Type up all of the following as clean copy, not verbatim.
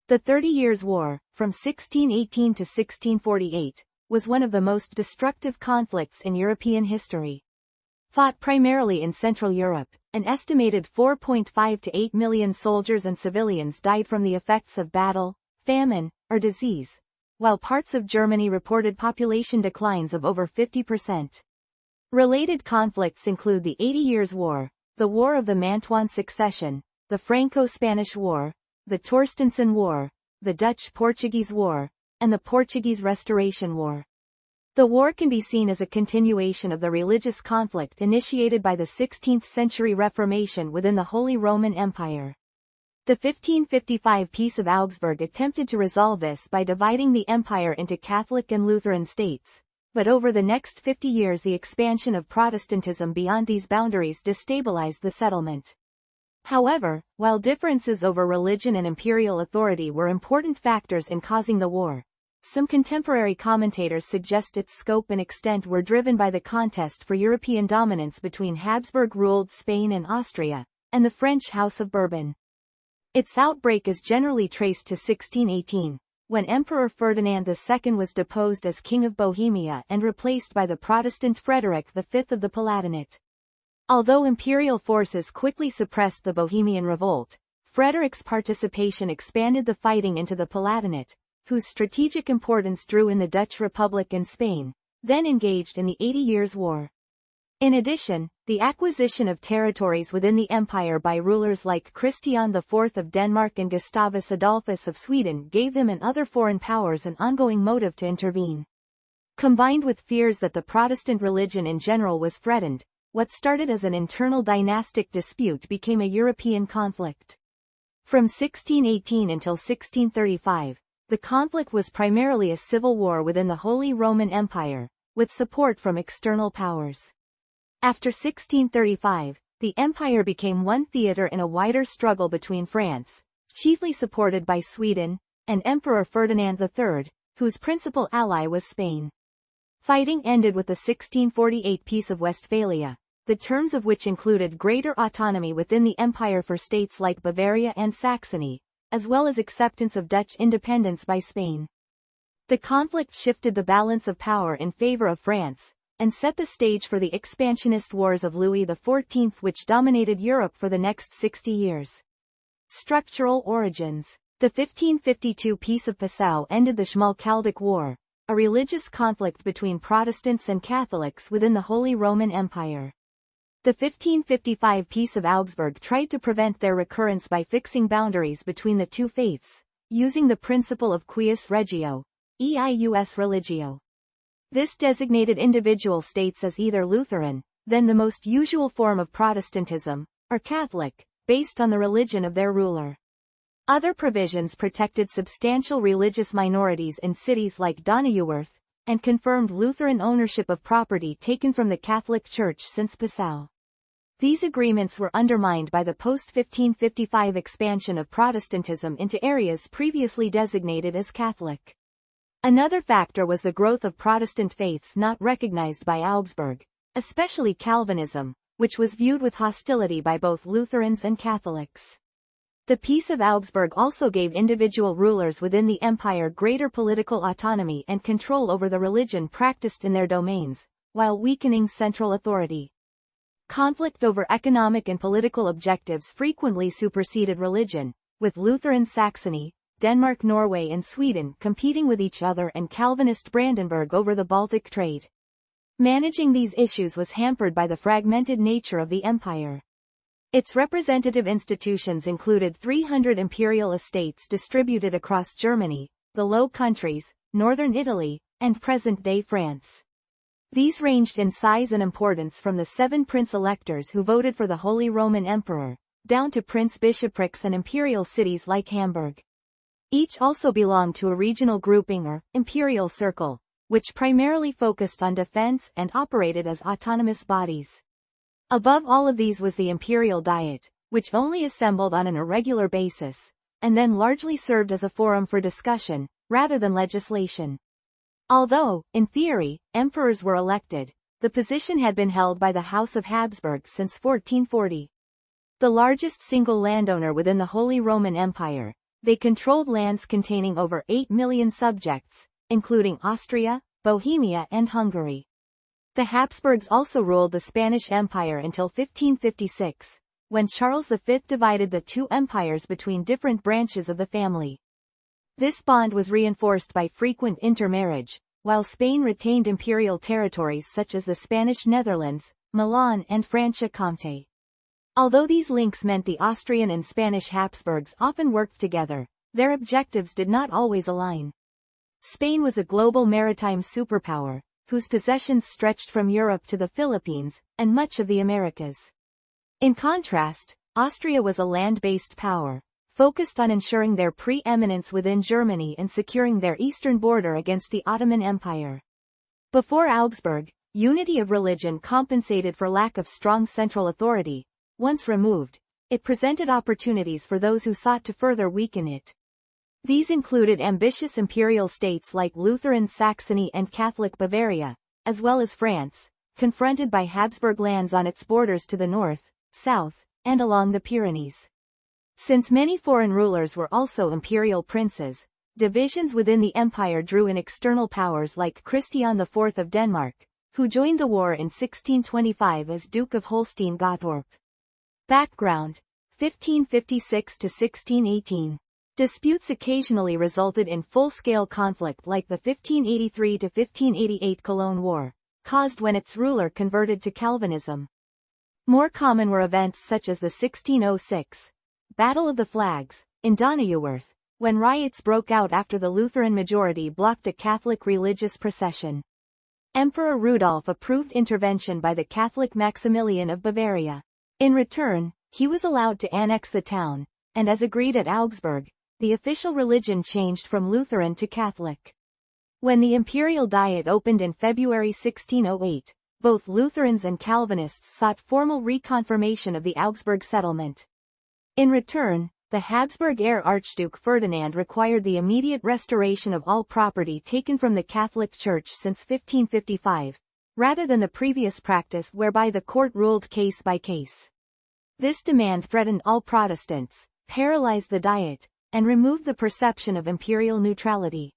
The 30 Years' War, from 1618 to 1648, was one of the most destructive conflicts in European history. Fought primarily in Central Europe, an estimated 4.5 to 8 million soldiers and civilians died from the effects of battle, famine, or disease, while parts of Germany reported population declines of over 50%. Related conflicts include the 80 Years' War, the War of the Mantuan Succession, the Franco-Spanish War, the Torstenson War, the Dutch-Portuguese War, and the Portuguese Restoration War. The war can be seen as a continuation of the religious conflict initiated by the 16th-century Reformation within the Holy Roman Empire. The 1555 Peace of Augsburg attempted to resolve this by dividing the empire into Catholic and Lutheran states, but over the next 50 years the expansion of Protestantism beyond these boundaries destabilized the settlement. However, while differences over religion and imperial authority were important factors in causing the war, some contemporary commentators suggest its scope and extent were driven by the contest for European dominance between Habsburg-ruled Spain and Austria, and the French House of Bourbon. Its outbreak is generally traced to 1618, when Emperor Ferdinand II was deposed as King of Bohemia and replaced by the Protestant Frederick V of the Palatinate. Although imperial forces quickly suppressed the Bohemian Revolt, Frederick's participation expanded the fighting into the Palatinate, whose strategic importance drew in the Dutch Republic and Spain, then engaged in the 80 Years' War. In addition, the acquisition of territories within the empire by rulers like Christian IV of Denmark and Gustavus Adolphus of Sweden gave them and other foreign powers an ongoing motive to intervene. Combined with fears that the Protestant religion in general was threatened, what started as an internal dynastic dispute became a European conflict. From 1618 until 1635, the conflict was primarily a civil war within the Holy Roman Empire, with support from external powers. After 1635, the empire became one theater in a wider struggle between France, chiefly supported by Sweden, and Emperor Ferdinand III, whose principal ally was Spain. Fighting ended with the 1648 Peace of Westphalia, the terms of which included greater autonomy within the empire for states like Bavaria and Saxony, as well as acceptance of Dutch independence by Spain. The conflict shifted the balance of power in favor of France, and set the stage for the expansionist wars of Louis XIV, which dominated Europe for the next 60 years. Structural origins. The 1552 Peace of Passau ended the Schmalkaldic War, a religious conflict between Protestants and Catholics within the Holy Roman Empire. The 1555 Peace of Augsburg tried to prevent their recurrence by fixing boundaries between the two faiths, using the principle of cuius regio, eius religio. This designated individual states as either Lutheran, then the most usual form of Protestantism, or Catholic, based on the religion of their ruler. Other provisions protected substantial religious minorities in cities like Donauwörth, and confirmed Lutheran ownership of property taken from the Catholic Church since Passau. These agreements were undermined by the post-1555 expansion of Protestantism into areas previously designated as Catholic. Another factor was the growth of Protestant faiths not recognized by Augsburg, especially Calvinism, which was viewed with hostility by both Lutherans and Catholics. The Peace of Augsburg also gave individual rulers within the empire greater political autonomy and control over the religion practiced in their domains, while weakening central authority. Conflict over economic and political objectives frequently superseded religion, with Lutheran Saxony, Denmark, Norway and Sweden competing with each other and Calvinist Brandenburg over the Baltic trade. Managing these issues was hampered by the fragmented nature of the empire. Its representative institutions included 300 imperial estates distributed across Germany, the Low Countries, northern Italy, and present-day France. These ranged in size and importance from the 7 prince-electors who voted for the Holy Roman Emperor, down to prince-bishoprics and imperial cities like Hamburg. Each also belonged to a regional grouping or imperial circle, which primarily focused on defense and operated as autonomous bodies. Above all of these was the imperial diet, which only assembled on an irregular basis, and then largely served as a forum for discussion, rather than legislation. Although, in theory, emperors were elected, the position had been held by the House of Habsburg since 1440. The largest single landowner within the Holy Roman Empire, They controlled lands containing over 8 million subjects, including Austria, Bohemia and Hungary. The Habsburgs also ruled the Spanish Empire until 1556, when Charles V divided the two empires between different branches of the family. This bond was reinforced by frequent intermarriage, while Spain retained imperial territories such as the Spanish Netherlands, Milan and Franche-Comté. Although these links meant the Austrian and Spanish Habsburgs often worked together, their objectives did not always align. Spain was a global maritime superpower, whose possessions stretched from Europe to the Philippines, and much of the Americas. In contrast, Austria was a land-based power, focused on ensuring their preeminence within Germany and securing their eastern border against the Ottoman Empire. Before Augsburg, unity of religion compensated for lack of strong central authority. Once removed, it presented opportunities for those who sought to further weaken it. These included ambitious imperial states like Lutheran Saxony and Catholic Bavaria, as well as France, confronted by Habsburg lands on its borders to the north, south, and along the Pyrenees. Since many foreign rulers were also imperial princes, divisions within the empire drew in external powers like Christian IV of Denmark, who joined the war in 1625 as Duke of Holstein-Gottorp. Background: 1556 to 1618. Disputes occasionally resulted in full-scale conflict like the 1583 to 1588 Cologne War, caused when its ruler converted to Calvinism. More common were events such as the 1606 Battle of the Flags, in Donauwörth, when riots broke out after the Lutheran majority blocked a Catholic religious procession. Emperor Rudolf approved intervention by the Catholic Maximilian of Bavaria. In return, he was allowed to annex the town, and as agreed at Augsburg, the official religion changed from Lutheran to Catholic. When the Imperial Diet opened in February 1608, both Lutherans and Calvinists sought formal reconfirmation of the Augsburg settlement. In return, the Habsburg heir Archduke Ferdinand required the immediate restoration of all property taken from the Catholic Church since 1555, rather than the previous practice whereby the court ruled case by case. This demand threatened all Protestants, paralyzed the Diet, and removed the perception of imperial neutrality.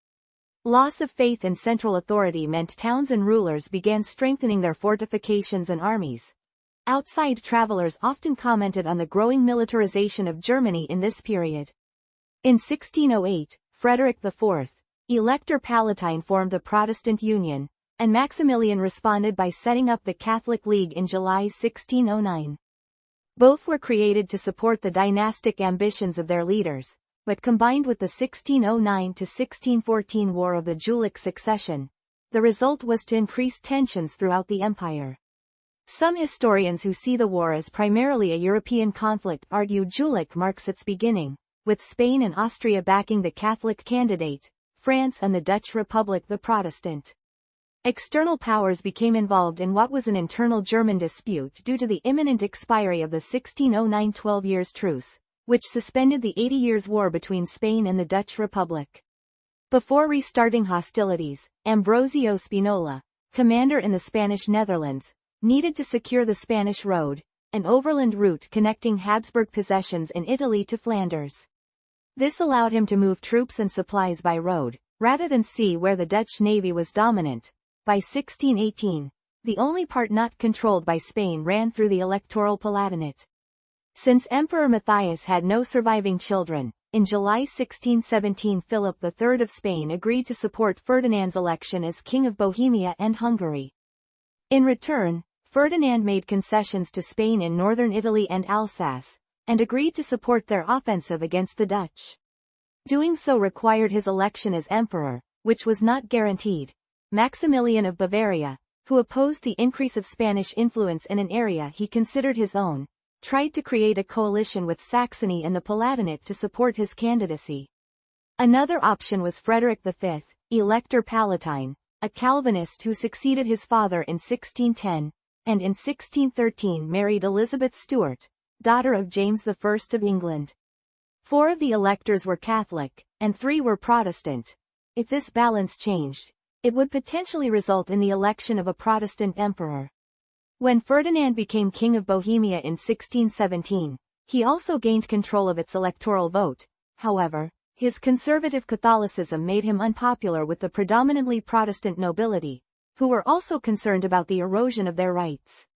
Loss of faith in central authority meant towns and rulers began strengthening their fortifications and armies. Outside travelers often commented on the growing militarization of Germany in this period. In 1608, Frederick IV, Elector Palatine, formed the Protestant Union, and Maximilian responded by setting up the Catholic League in July 1609. Both were created to support the dynastic ambitions of their leaders, but combined with the 1609–1614 War of the Jülich Succession, the result was to increase tensions throughout the empire. Some historians who see the war as primarily a European conflict argue Jülich marks its beginning, with Spain and Austria backing the Catholic candidate, France and the Dutch Republic the Protestant. External powers became involved in what was an internal German dispute due to the imminent expiry of the 1609 12 Years' Truce, which suspended the 80 Years' War between Spain and the Dutch Republic. Before restarting hostilities, Ambrosio Spinola, commander in the Spanish Netherlands, needed to secure the Spanish Road, an overland route connecting Habsburg possessions in Italy to Flanders. This allowed him to move troops and supplies by road, rather than sea where the Dutch navy was dominant. By 1618, the only part not controlled by Spain ran through the Electoral Palatinate. Since Emperor Matthias had no surviving children, in July 1617 Philip III of Spain agreed to support Ferdinand's election as King of Bohemia and Hungary. In return, Ferdinand made concessions to Spain in northern Italy and Alsace, and agreed to support their offensive against the Dutch. Doing so required his election as emperor, which was not guaranteed. Maximilian of Bavaria, who opposed the increase of Spanish influence in an area he considered his own, tried to create a coalition with Saxony and the Palatinate to support his candidacy. Another option was Frederick V, Elector Palatine, a Calvinist who succeeded his father in 1610, and in 1613 married Elizabeth Stuart, daughter of James I of England. 4 of the electors were Catholic, and 3 were Protestant. If this balance changed, it would potentially result in the election of a Protestant emperor. When Ferdinand became King of Bohemia in 1617, he also gained control of its electoral vote, However, his conservative Catholicism made him unpopular with the predominantly Protestant nobility, who were also concerned about the erosion of their rights.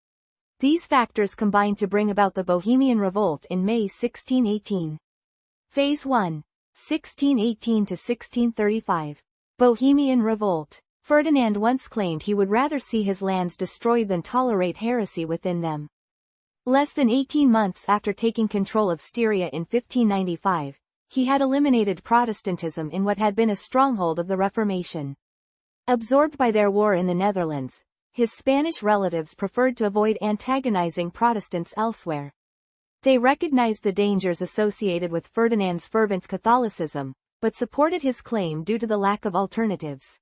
These factors combined to bring about the Bohemian Revolt in May 1618. Phase 1. 1618 to 1635. Bohemian Revolt. Ferdinand once claimed he would rather see his lands destroyed than tolerate heresy within them. Less than 18 months after taking control of Styria in 1595, he had eliminated Protestantism in what had been a stronghold of the Reformation. Absorbed by their war in the Netherlands, his Spanish relatives preferred to avoid antagonizing Protestants elsewhere. They recognized the dangers associated with Ferdinand's fervent Catholicism, but supported his claim due to the lack of alternatives.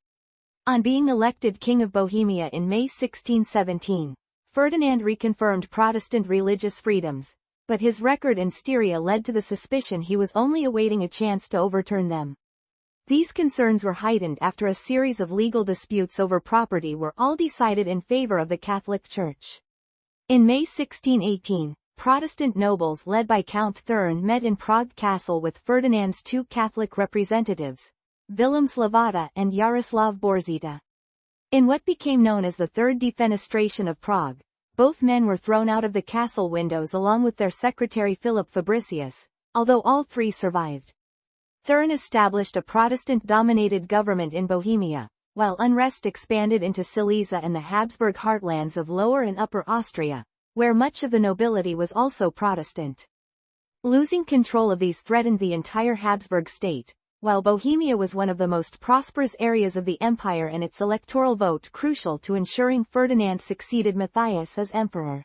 On being elected King of Bohemia in May 1617, Ferdinand reconfirmed Protestant religious freedoms, but his record in Styria led to the suspicion he was only awaiting a chance to overturn them. These concerns were heightened after a series of legal disputes over property were all decided in favor of the Catholic Church. In May 1618, Protestant nobles led by Count Thurn met in Prague Castle with Ferdinand's two Catholic representatives, Vilém Slavata and Jaroslav Borzita. In what became known as the Third Defenestration of Prague, both men were thrown out of the castle windows along with their secretary Philip Fabricius, although all three survived. Thurn established a Protestant-dominated government in Bohemia, while unrest expanded into Silesia and the Habsburg heartlands of Lower and Upper Austria, where much of the nobility was also Protestant. Losing control of these threatened the entire Habsburg state, while Bohemia was one of the most prosperous areas of the empire and its electoral vote crucial to ensuring Ferdinand succeeded Matthias as emperor.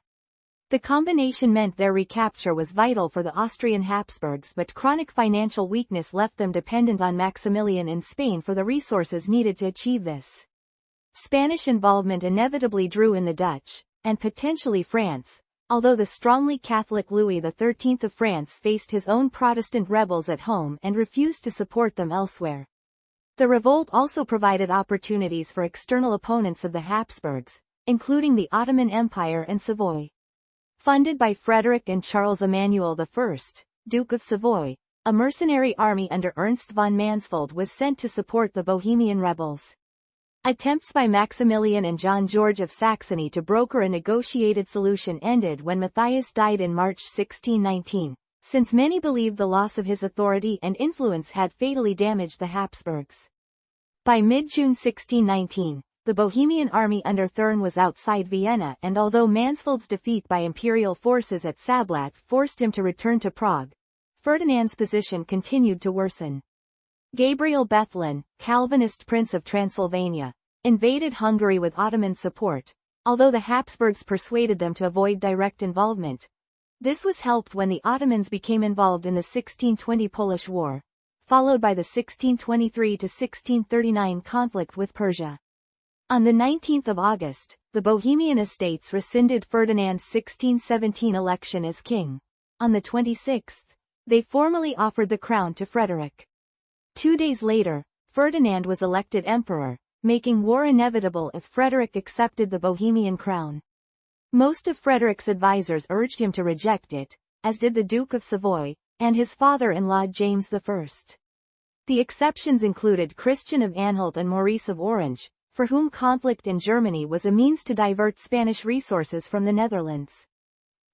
The combination meant their recapture was vital for the Austrian Habsburgs, but chronic financial weakness left them dependent on Maximilian in Spain for the resources needed to achieve this. Spanish involvement inevitably drew in the Dutch, and potentially France, although the strongly Catholic Louis XIII of France faced his own Protestant rebels at home and refused to support them elsewhere. The revolt also provided opportunities for external opponents of the Habsburgs, including the Ottoman Empire and Savoy. Funded by Frederick and Charles Emmanuel I, Duke of Savoy, a mercenary army under Ernst von Mansfeld was sent to support the Bohemian rebels. Attempts by Maximilian and John George of Saxony to broker a negotiated solution ended when Matthias died in March 1619, since many believed the loss of his authority and influence had fatally damaged the Habsburgs. By mid-June 1619, the Bohemian army under Thurn was outside Vienna, and although Mansfeld's defeat by imperial forces at Sablat forced him to return to Prague, Ferdinand's position continued to worsen. Gabriel Bethlen, Calvinist Prince of Transylvania, invaded Hungary with Ottoman support, although the Habsburgs persuaded them to avoid direct involvement. This was helped when the Ottomans became involved in the 1620 Polish War, followed by the 1623–1639 conflict with Persia. On 19 August, the Bohemian Estates rescinded Ferdinand's 1617 election as king. On the 26th, they formally offered the crown to Frederick. 2 days later, Ferdinand was elected emperor, making war inevitable if Frederick accepted the Bohemian crown. Most of Frederick's advisors urged him to reject it, as did the Duke of Savoy, and his father-in-law James I. The exceptions included Christian of Anhalt and Maurice of Orange, for whom conflict in Germany was a means to divert Spanish resources from the Netherlands.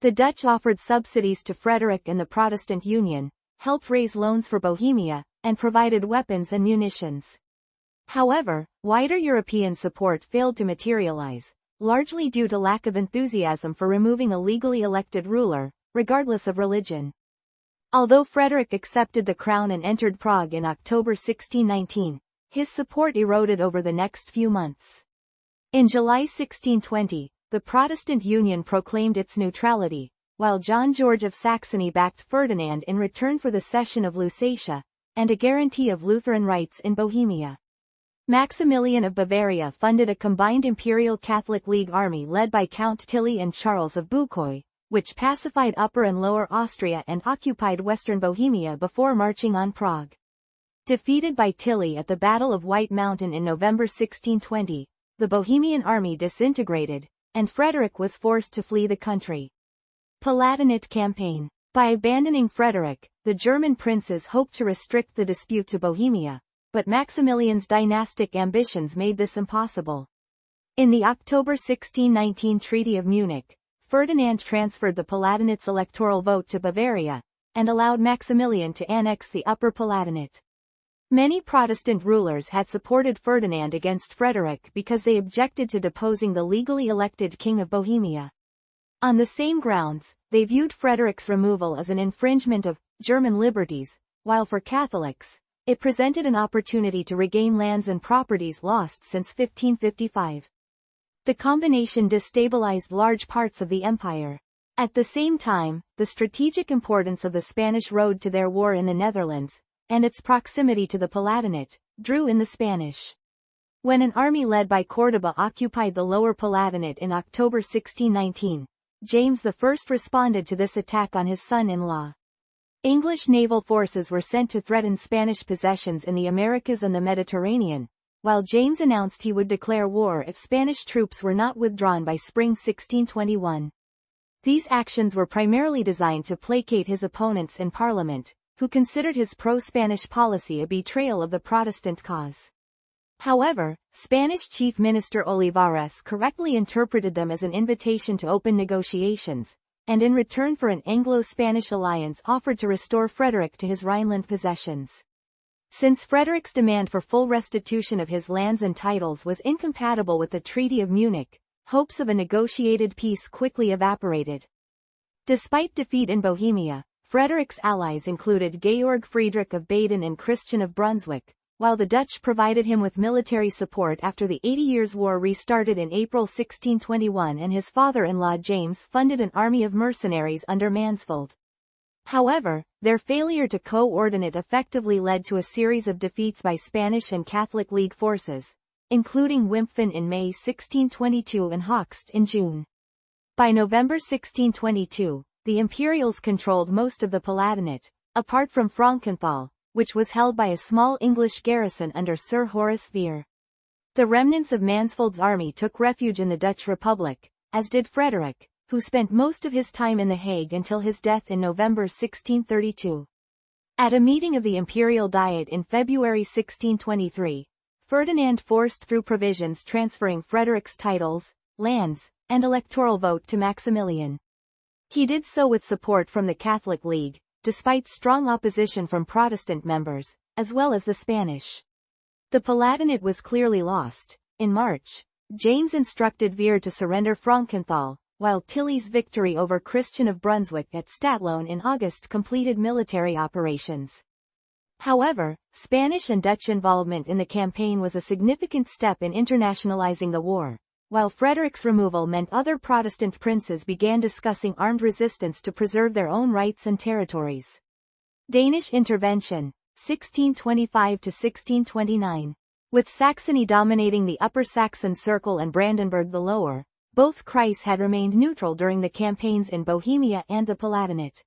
The Dutch offered subsidies to Frederick and the Protestant Union, helped raise loans for Bohemia, and provided weapons and munitions. However, wider European support failed to materialize, largely due to lack of enthusiasm for removing a legally elected ruler, regardless of religion. Although Frederick accepted the crown and entered Prague in October 1619, his support eroded over the next few months. In July 1620, the Protestant Union proclaimed its neutrality, while John George of Saxony backed Ferdinand in return for the cession of Lusatia, and a guarantee of Lutheran rights in Bohemia. Maximilian of Bavaria funded a combined Imperial Catholic League army led by Count Tilly and Charles of Bucquoy, which pacified Upper and Lower Austria and occupied western Bohemia before marching on Prague. Defeated by Tilly at the Battle of White Mountain in November 1620, the Bohemian army disintegrated, and Frederick was forced to flee the country. Palatinate campaign. By abandoning Frederick, the German princes hoped to restrict the dispute to Bohemia, but Maximilian's dynastic ambitions made this impossible. In the October 1619 Treaty of Munich, Ferdinand transferred the Palatinate's electoral vote to Bavaria, and allowed Maximilian to annex the Upper Palatinate. Many Protestant rulers had supported Ferdinand against Frederick because they objected to deposing the legally elected King of Bohemia. On the same grounds, they viewed Frederick's removal as an infringement of German liberties, while for Catholics, it presented an opportunity to regain lands and properties lost since 1555. The combination destabilized large parts of the empire. At the same time, the strategic importance of the Spanish road to their war in the Netherlands, and its proximity to the Palatinate, drew in the Spanish. When an army led by Córdoba occupied the Lower Palatinate in October 1619, James I responded to this attack on his son-in-law. English naval forces were sent to threaten Spanish possessions in the Americas and the Mediterranean, while James announced he would declare war if Spanish troops were not withdrawn by spring 1621. These actions were primarily designed to placate his opponents in Parliament, who considered his pro-Spanish policy a betrayal of the Protestant cause. However, Spanish Chief Minister Olivares correctly interpreted them as an invitation to open negotiations, and in return for an Anglo-Spanish alliance offered to restore Frederick to his Rhineland possessions. Since Frederick's demand for full restitution of his lands and titles was incompatible with the Treaty of Munich, hopes of a negotiated peace quickly evaporated. Despite defeat in Bohemia, Frederick's allies included Georg Friedrich of Baden and Christian of Brunswick, while the Dutch provided him with military support after the 80 Years' War restarted in April 1621 and his father-in-law James funded an army of mercenaries under Mansfeld. However, their failure to coordinate effectively led to a series of defeats by Spanish and Catholic League forces, including Wimpfen in May 1622 and Hoechst in June. By November 1622, the Imperials controlled most of the Palatinate, apart from Frankenthal, which was held by a small English garrison under Sir Horace Vere. The remnants of Mansfeld's army took refuge in the Dutch Republic, as did Frederick, who spent most of his time in The Hague until his death in November 1632. At a meeting of the Imperial Diet in February 1623, Ferdinand forced through provisions transferring Frederick's titles, lands, and electoral vote to Maximilian. He did so with support from the Catholic League, despite strong opposition from Protestant members, as well as the Spanish. The Palatinate was clearly lost. In March, James instructed Vere to surrender Frankenthal, while Tilly's victory over Christian of Brunswick at Stadtlohn in August completed military operations. However, Spanish and Dutch involvement in the campaign was a significant step in internationalizing the war, while Frederick's removal meant other Protestant princes began discussing armed resistance to preserve their own rights and territories. Danish intervention, 1625–1629. With Saxony dominating the Upper Saxon Circle and Brandenburg the Lower, both Kreis had remained neutral during the campaigns in Bohemia and the Palatinate.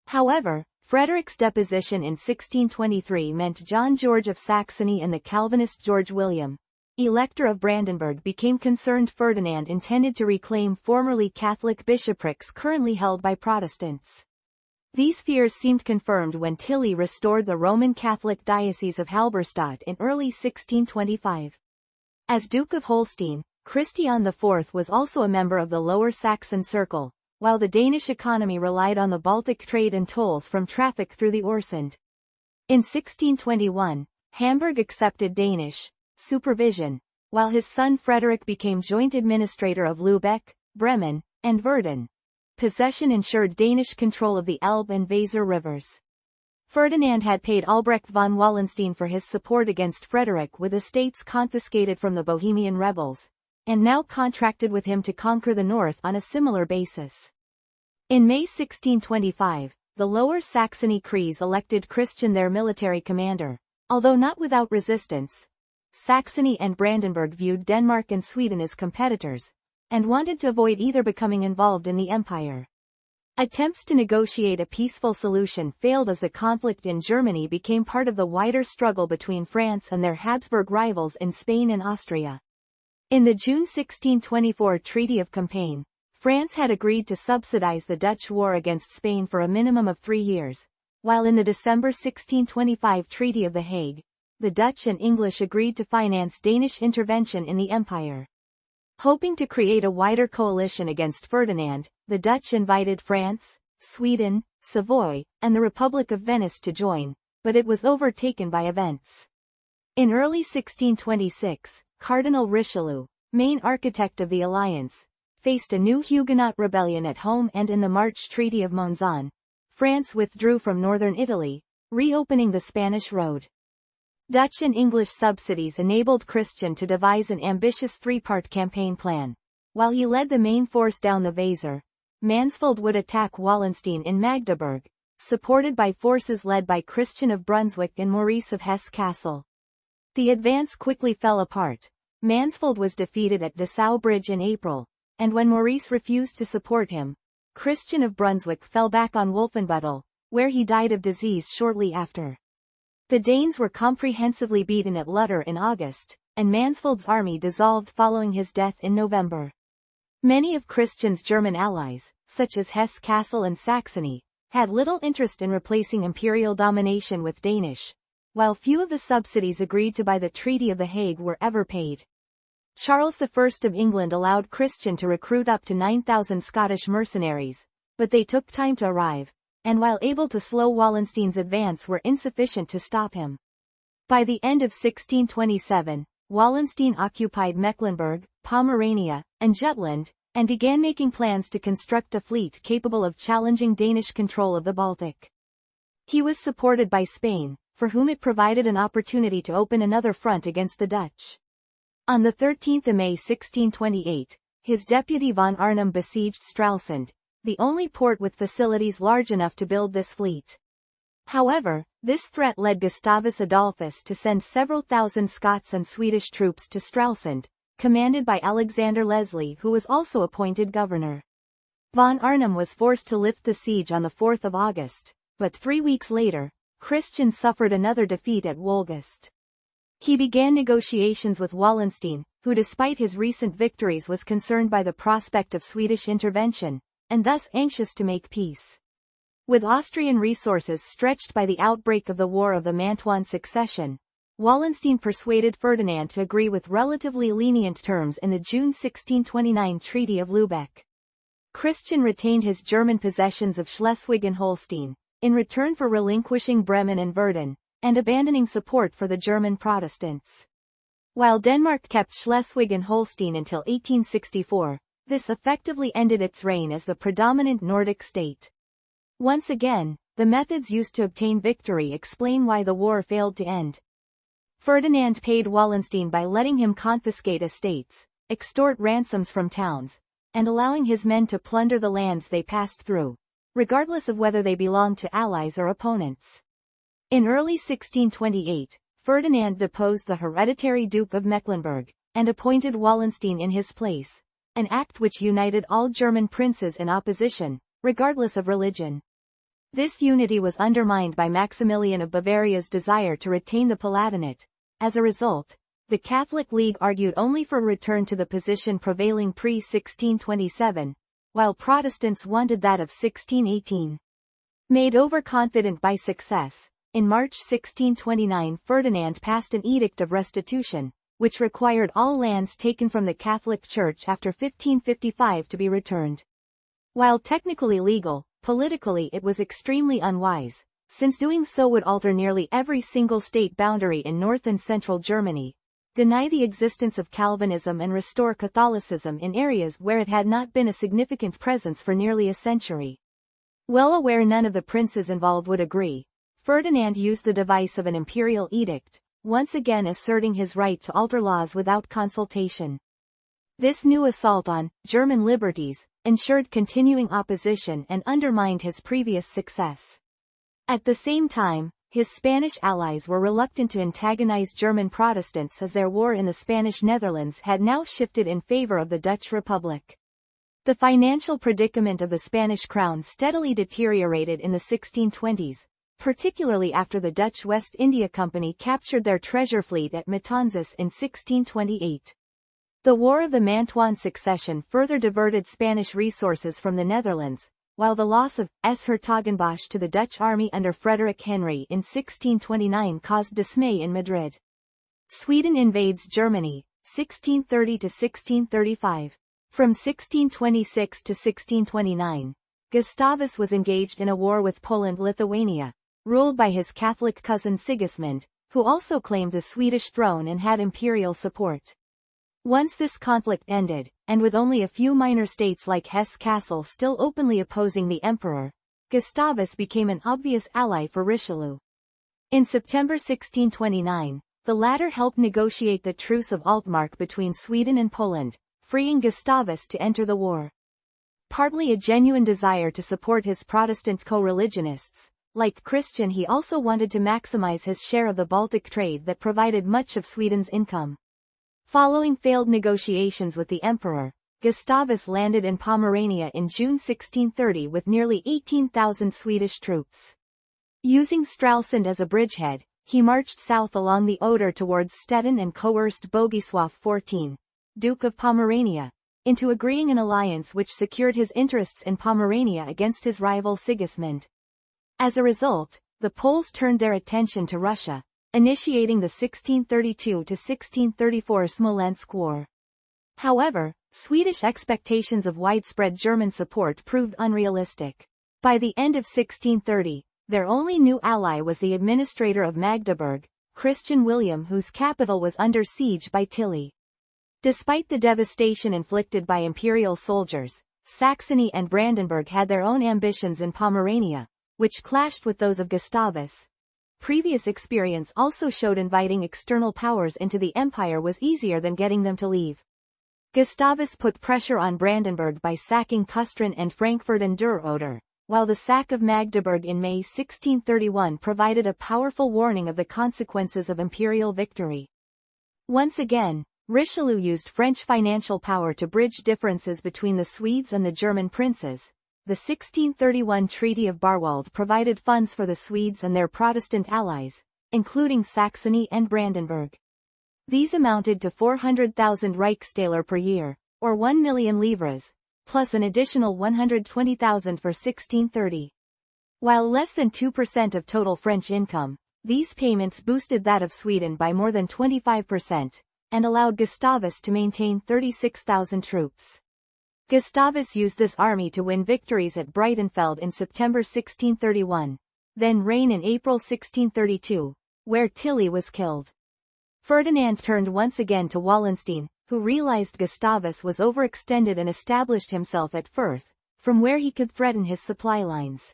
However, Frederick's deposition in 1623 meant John George of Saxony and the Calvinist George William, Elector of Brandenburg, became concerned Ferdinand intended to reclaim formerly Catholic bishoprics currently held by Protestants. These fears seemed confirmed when Tilly restored the Roman Catholic Diocese of Halberstadt in early 1625. As Duke of Holstein, Christian IV was also a member of the Lower Saxon Circle, while the Danish economy relied on the Baltic trade and tolls from traffic through the Øresund. In 1621, Hamburg accepted Danish supervision, while his son Frederick became joint administrator of Lübeck, Bremen, and Verden. Possession ensured Danish control of the Elbe and Weser rivers. Ferdinand had paid Albrecht von Wallenstein for his support against Frederick with estates confiscated from the Bohemian rebels, and now contracted with him to conquer the north on a similar basis. In May 1625, the Lower Saxony Kreis elected Christian their military commander, although not without resistance. Saxony and Brandenburg viewed Denmark and Sweden as competitors, and wanted to avoid either becoming involved in the empire. Attempts to negotiate a peaceful solution failed as the conflict in Germany became part of the wider struggle between France and their Habsburg rivals in Spain and Austria. In the June 1624 Treaty of Compiègne, France had agreed to subsidize the Dutch war against Spain for a minimum of 3 years, while in the December 1625 Treaty of The Hague, the Dutch and English agreed to finance Danish intervention in the empire. Hoping to create a wider coalition against Ferdinand, the Dutch invited France, Sweden, Savoy, and the Republic of Venice to join, but it was overtaken by events. In early 1626, Cardinal Richelieu, main architect of the alliance, faced a new Huguenot rebellion at home, and in the March Treaty of Monzon, France withdrew from northern Italy, reopening the Spanish road. Dutch and English subsidies enabled Christian to devise an ambitious three-part campaign plan. While he led the main force down the Weser, Mansfeld would attack Wallenstein in Magdeburg, supported by forces led by Christian of Brunswick and Maurice of Hesse-Kassel. The advance quickly fell apart. Mansfeld was defeated at Dessau Bridge in April, and when Maurice refused to support him, Christian of Brunswick fell back on Wolfenbüttel, where he died of disease shortly after. The Danes were comprehensively beaten at Lutter in August, and Mansfeld's army dissolved following his death in November. Many of Christian's German allies, such as Hesse-Kassel and Saxony, had little interest in replacing imperial domination with Danish, while few of the subsidies agreed to by the Treaty of The Hague were ever paid. Charles I of England allowed Christian to recruit up to 9,000 Scottish mercenaries, but they took time to arrive, and while able to slow Wallenstein's advance were insufficient to stop him. By the end of 1627, Wallenstein occupied Mecklenburg, Pomerania, and Jutland, and began making plans to construct a fleet capable of challenging Danish control of the Baltic. He was supported by Spain, for whom it provided an opportunity to open another front against the Dutch. On 13 May 1628, his deputy von Arnim besieged Stralsund, the only port with facilities large enough to build this fleet. However, this threat led Gustavus Adolphus to send several thousand Scots and Swedish troops to Stralsund, commanded by Alexander Leslie, who was also appointed governor. Von Arnim was forced to lift the siege on 4 August, but 3 weeks later, Christian suffered another defeat at Wolgast. He began negotiations with Wallenstein, who despite his recent victories was concerned by the prospect of Swedish intervention, and thus anxious to make peace. With Austrian resources stretched by the outbreak of the War of the Mantuan Succession, Wallenstein persuaded Ferdinand to agree with relatively lenient terms in the June 1629 Treaty of Lübeck. Christian retained his German possessions of Schleswig and Holstein, in return for relinquishing Bremen and Verden, and abandoning support for the German Protestants. While Denmark kept Schleswig and Holstein until 1864, this effectively ended its reign as the predominant Nordic state. Once again, the methods used to obtain victory explain why the war failed to end. Ferdinand paid Wallenstein by letting him confiscate estates, extort ransoms from towns, and allowing his men to plunder the lands they passed through, regardless of whether they belonged to allies or opponents. In early 1628, Ferdinand deposed the hereditary Duke of Mecklenburg, and appointed Wallenstein in his place, an act which united all German princes in opposition, regardless of religion. This unity was undermined by Maximilian of Bavaria's desire to retain the Palatinate. As a result, the Catholic League argued only for return to the position prevailing pre-1627, while Protestants wanted that of 1618. Made overconfident by success, in March 1629 Ferdinand passed an Edict of Restitution, which required all lands taken from the Catholic Church after 1555 to be returned. While technically legal, politically it was extremely unwise, since doing so would alter nearly every single state boundary in North and Central Germany, deny the existence of Calvinism and restore Catholicism in areas where it had not been a significant presence for nearly a century. Well aware none of the princes involved would agree, Ferdinand used the device of an imperial edict, once again asserting his right to alter laws without consultation. This new assault on German liberties ensured continuing opposition and undermined his previous success. At the same time, his Spanish allies were reluctant to antagonize German Protestants as their war in the Spanish Netherlands had now shifted in favor of the Dutch Republic. The financial predicament of the Spanish crown steadily deteriorated in the 1620s, particularly after the Dutch West India Company captured their treasure fleet at Matanzas in 1628. The War of the Mantuan Succession further diverted Spanish resources from the Netherlands, while the loss of Hertogenbosch to the Dutch army under Frederick Henry in 1629 caused dismay in Madrid. Sweden invades Germany, 1630 to 1635. From 1626 to 1629, Gustavus was engaged in a war with Poland-Lithuania, ruled by his Catholic cousin Sigismund, who also claimed the Swedish throne and had imperial support. Once this conflict ended, and with only a few minor states like Hesse-Kassel still openly opposing the emperor, Gustavus became an obvious ally for Richelieu. In September 1629, the latter helped negotiate the Truce of Altmark between Sweden and Poland, freeing Gustavus to enter the war. Partly a genuine desire to support his Protestant co-religionists, like Christian, he also wanted to maximize his share of the Baltic trade that provided much of Sweden's income. Following failed negotiations with the emperor, Gustavus landed in Pomerania in June 1630 with nearly 18,000 Swedish troops. Using Stralsund as a bridgehead, he marched south along the Oder towards Stettin and coerced Bogisław XIV, Duke of Pomerania, into agreeing an alliance which secured his interests in Pomerania against his rival Sigismund. As a result, the Poles turned their attention to Russia, initiating the 1632–1634 Smolensk War. However, Swedish expectations of widespread German support proved unrealistic. By the end of 1630, their only new ally was the administrator of Magdeburg, Christian William, whose capital was under siege by Tilly. Despite the devastation inflicted by imperial soldiers, Saxony and Brandenburg had their own ambitions in Pomerania, which clashed with those of Gustavus. Previous experience also showed inviting external powers into the empire was easier than getting them to leave. Gustavus put pressure on Brandenburg by sacking Kustrin and Frankfurt an der Oder, while the sack of Magdeburg in May 1631 provided a powerful warning of the consequences of imperial victory. Once again, Richelieu used French financial power to bridge differences between the Swedes and the German princes. The 1631 Treaty of Barwald provided funds for the Swedes and their Protestant allies, including Saxony and Brandenburg. These amounted to 400,000 Reichstaler per year, or 1 million livres, plus an additional 120,000 for 1630. While less than 2% of total French income, these payments boosted that of Sweden by more than 25%, and allowed Gustavus to maintain 36,000 troops. Gustavus used this army to win victories at Breitenfeld in September 1631, then Rain in April 1632, where Tilly was killed. Ferdinand turned once again to Wallenstein, who realized Gustavus was overextended and established himself at Firth, from where he could threaten his supply lines.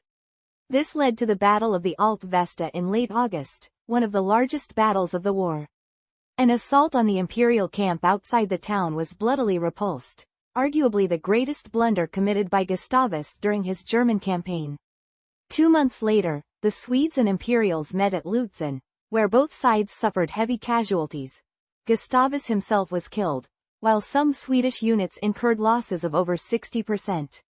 This led to the Battle of the Alt Vesta in late August, one of the largest battles of the war. An assault on the imperial camp outside the town was bloodily repulsed, arguably the greatest blunder committed by Gustavus during his German campaign. 2 months later, the Swedes and Imperials met at Lutzen, where both sides suffered heavy casualties. Gustavus himself was killed, while some Swedish units incurred losses of over 60%.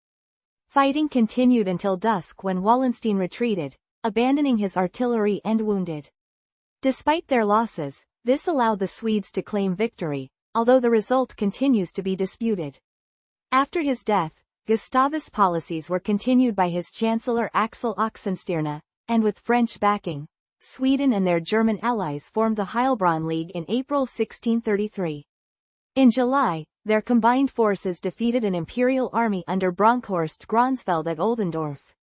Fighting continued until dusk when Wallenstein retreated, abandoning his artillery and wounded. Despite their losses, this allowed the Swedes to claim victory, although the result continues to be disputed. After his death, Gustavus' policies were continued by his chancellor Axel Oxenstierna, and with French backing, Sweden and their German allies formed the Heilbronn League in April 1633. In July, their combined forces defeated an imperial army under Bronkhorst Gronsfeld at Oldendorf.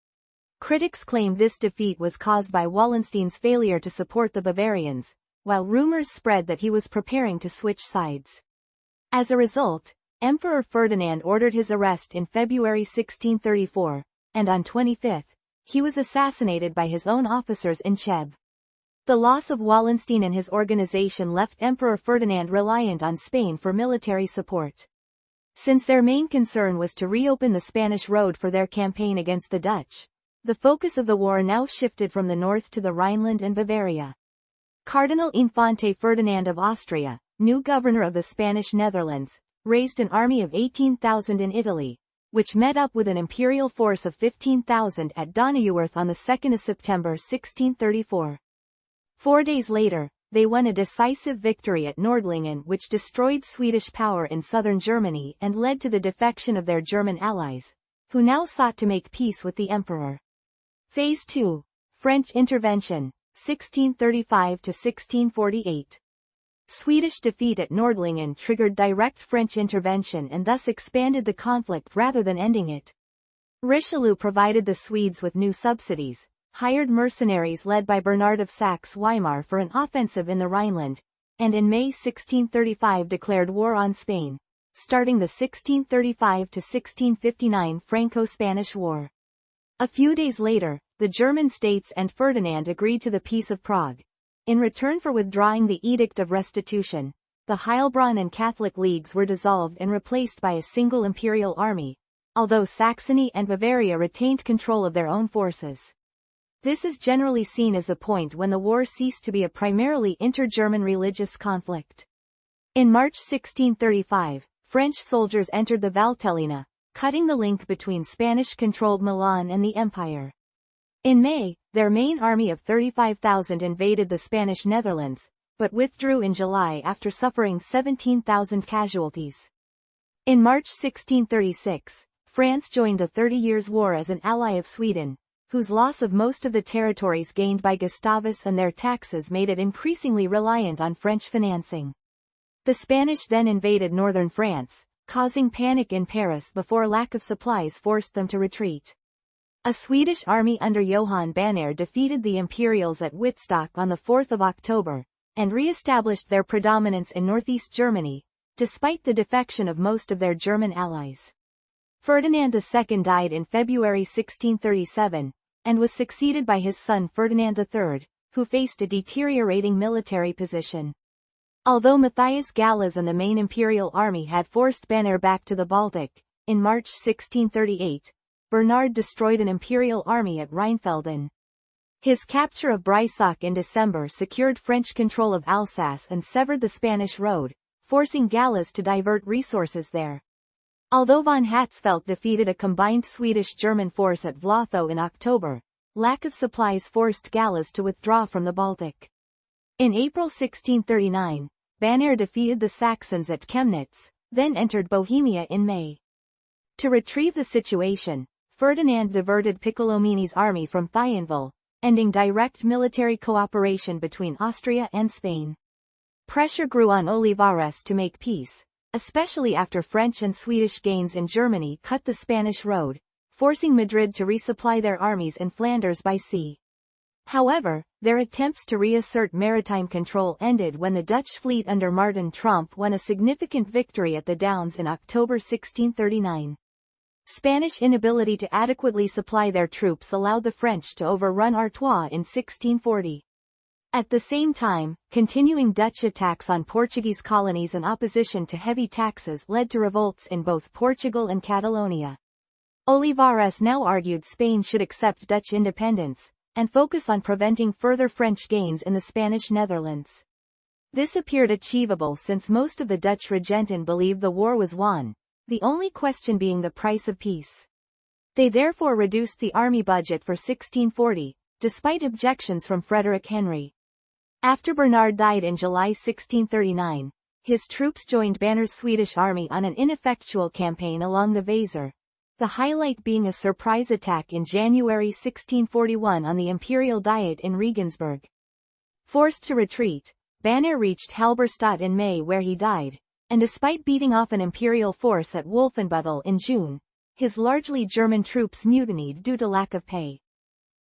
Critics claim this defeat was caused by Wallenstein's failure to support the Bavarians, while rumors spread that he was preparing to switch sides. As a result, Emperor Ferdinand ordered his arrest in February 1634, and on 25th, he was assassinated by his own officers in Cheb. The loss of Wallenstein and his organization left Emperor Ferdinand reliant on Spain for military support. Since their main concern was to reopen the Spanish road for their campaign against the Dutch, the focus of the war now shifted from the north to the Rhineland and Bavaria. Cardinal Infante Ferdinand of Austria, new governor of the Spanish Netherlands, raised an army of 18,000 in Italy, which met up with an imperial force of 15,000 at Donauwörth on the 2nd of September 1634. 4 days later, they won a decisive victory at Nordlingen, which destroyed Swedish power in southern Germany and led to the defection of their German allies, who now sought to make peace with the emperor. Phase 2. French intervention, 1635 to 1648. Swedish defeat at Nordlingen triggered direct French intervention and thus expanded the conflict rather than ending it. Richelieu provided the Swedes with new subsidies, hired mercenaries led by Bernard of Saxe-Weimar for an offensive in the Rhineland, and in May 1635 declared war on Spain, starting the 1635 to 1659 Franco-Spanish War. A few days later, the German states and Ferdinand agreed to the Peace of Prague. In return for withdrawing the Edict of Restitution, the Heilbronn and Catholic leagues were dissolved and replaced by a single imperial army, although Saxony and Bavaria retained control of their own forces. This is generally seen as the point when the war ceased to be a primarily inter-German religious conflict. In March 1635, French soldiers entered the Valtellina, cutting the link between Spanish-controlled Milan and the Empire. In May, their main army of 35,000 invaded the Spanish Netherlands, but withdrew in July after suffering 17,000 casualties. In March 1636, France joined the 30 Years' War as an ally of Sweden, whose loss of most of the territories gained by Gustavus and their taxes made it increasingly reliant on French financing. The Spanish then invaded northern France, causing panic in Paris before lack of supplies forced them to retreat. A Swedish army under Johan Banér defeated the Imperials at Wittstock on 4 October, and re-established their predominance in northeast Germany, despite the defection of most of their German allies. Ferdinand II died in February 1637, and was succeeded by his son Ferdinand III, who faced a deteriorating military position. Although Matthias Gallas and the main imperial army had forced Banér back to the Baltic, in March 1638, Bernard destroyed an imperial army at Rheinfelden. His capture of Breisach in December secured French control of Alsace and severed the Spanish road, forcing Gallas to divert resources there. Although von Hatzfeldt defeated a combined Swedish-German force at Vlotho in October, lack of supplies forced Gallas to withdraw from the Baltic. In April 1639, Banér defeated the Saxons at Chemnitz, then entered Bohemia in May. To retrieve the situation, Ferdinand diverted Piccolomini's army from Thionville, ending direct military cooperation between Austria and Spain. Pressure grew on Olivares to make peace, especially after French and Swedish gains in Germany cut the Spanish road, forcing Madrid to resupply their armies in Flanders by sea. However, their attempts to reassert maritime control ended when the Dutch fleet under Martin Tromp won a significant victory at the Downs in October 1639. Spanish inability to adequately supply their troops allowed the French to overrun Artois in 1640. At the same time, continuing Dutch attacks on Portuguese colonies and opposition to heavy taxes led to revolts in both Portugal and Catalonia. Olivares now argued Spain should accept Dutch independence, and focus on preventing further French gains in the Spanish Netherlands. This appeared achievable since most of the Dutch regenten believed the war was won, the only question being the price of peace. They therefore reduced the army budget for 1640, despite objections from Frederick Henry. After Bernard died in July 1639, his troops joined Banner's Swedish army on an ineffectual campaign along the Weser, the highlight being a surprise attack in January 1641 on the Imperial Diet in Regensburg. Forced to retreat, Banér reached Halberstadt in May where he died, and despite beating off an imperial force at Wolfenbüttel in June, his largely German troops mutinied due to lack of pay.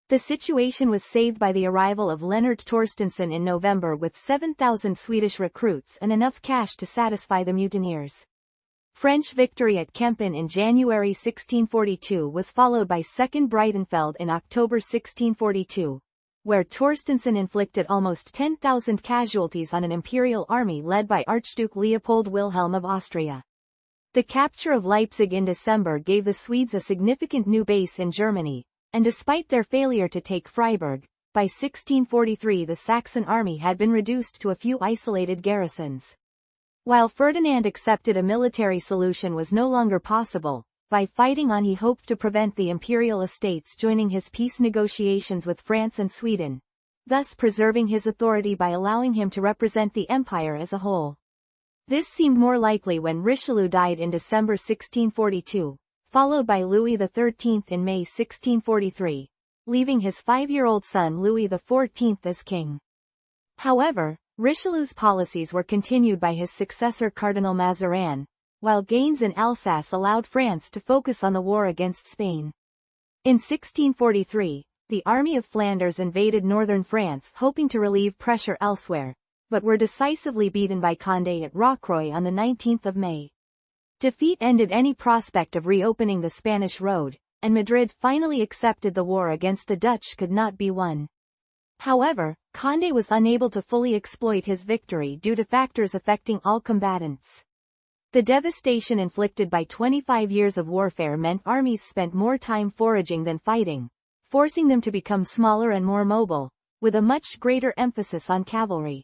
The situation was saved by the arrival of Leonard Torstensson in November with 7,000 Swedish recruits and enough cash to satisfy the mutineers. French victory at Kempen in January 1642 was followed by Second Breitenfeld in October 1642, where Torstensson inflicted almost 10,000 casualties on an imperial army led by Archduke Leopold Wilhelm of Austria. The capture of Leipzig in December gave the Swedes a significant new base in Germany, and despite their failure to take Freiburg, by 1643 the Saxon army had been reduced to a few isolated garrisons. While Ferdinand accepted a military solution was no longer possible, by fighting on he hoped to prevent the imperial estates joining his peace negotiations with France and Sweden, thus preserving his authority by allowing him to represent the empire as a whole. This seemed more likely when Richelieu died in December 1642, followed by Louis XIII in May 1643, leaving his 5-year-old son Louis XIV as king. However, Richelieu's policies were continued by his successor Cardinal Mazarin, while gains in Alsace allowed France to focus on the war against Spain. In 1643, the Army of Flanders invaded northern France hoping to relieve pressure elsewhere, but were decisively beaten by Condé at Rocroi on the 19th of May. Defeat ended any prospect of reopening the Spanish road, and Madrid finally accepted the war against the Dutch could not be won. However, Condé was unable to fully exploit his victory due to factors affecting all combatants. The devastation inflicted by 25 years of warfare meant armies spent more time foraging than fighting, forcing them to become smaller and more mobile, with a much greater emphasis on cavalry.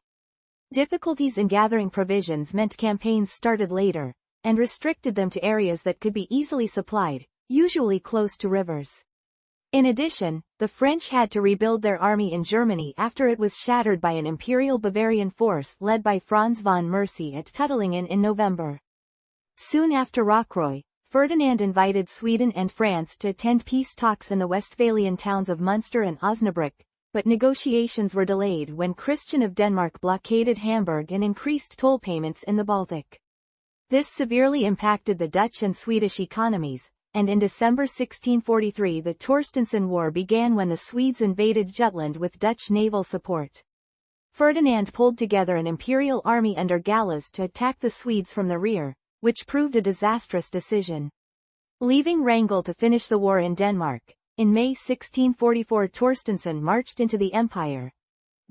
Difficulties in gathering provisions meant campaigns started later, and restricted them to areas that could be easily supplied, usually close to rivers. In addition, the French had to rebuild their army in Germany after it was shattered by an imperial Bavarian force led by Franz von Mercy at Tuttlingen in November. Soon after Rocroi, Ferdinand invited Sweden and France to attend peace talks in the Westphalian towns of Munster and Osnabrück, but negotiations were delayed when Christian of Denmark blockaded Hamburg and increased toll payments in the Baltic. This severely impacted the Dutch and Swedish economies, and in December 1643 the Torstenson War began when the Swedes invaded Jutland with Dutch naval support. Ferdinand pulled together an imperial army under Gallas to attack the Swedes from the rear, which proved a disastrous decision. Leaving Wrangel to finish the war in Denmark, in May 1644 Torstenson marched into the empire.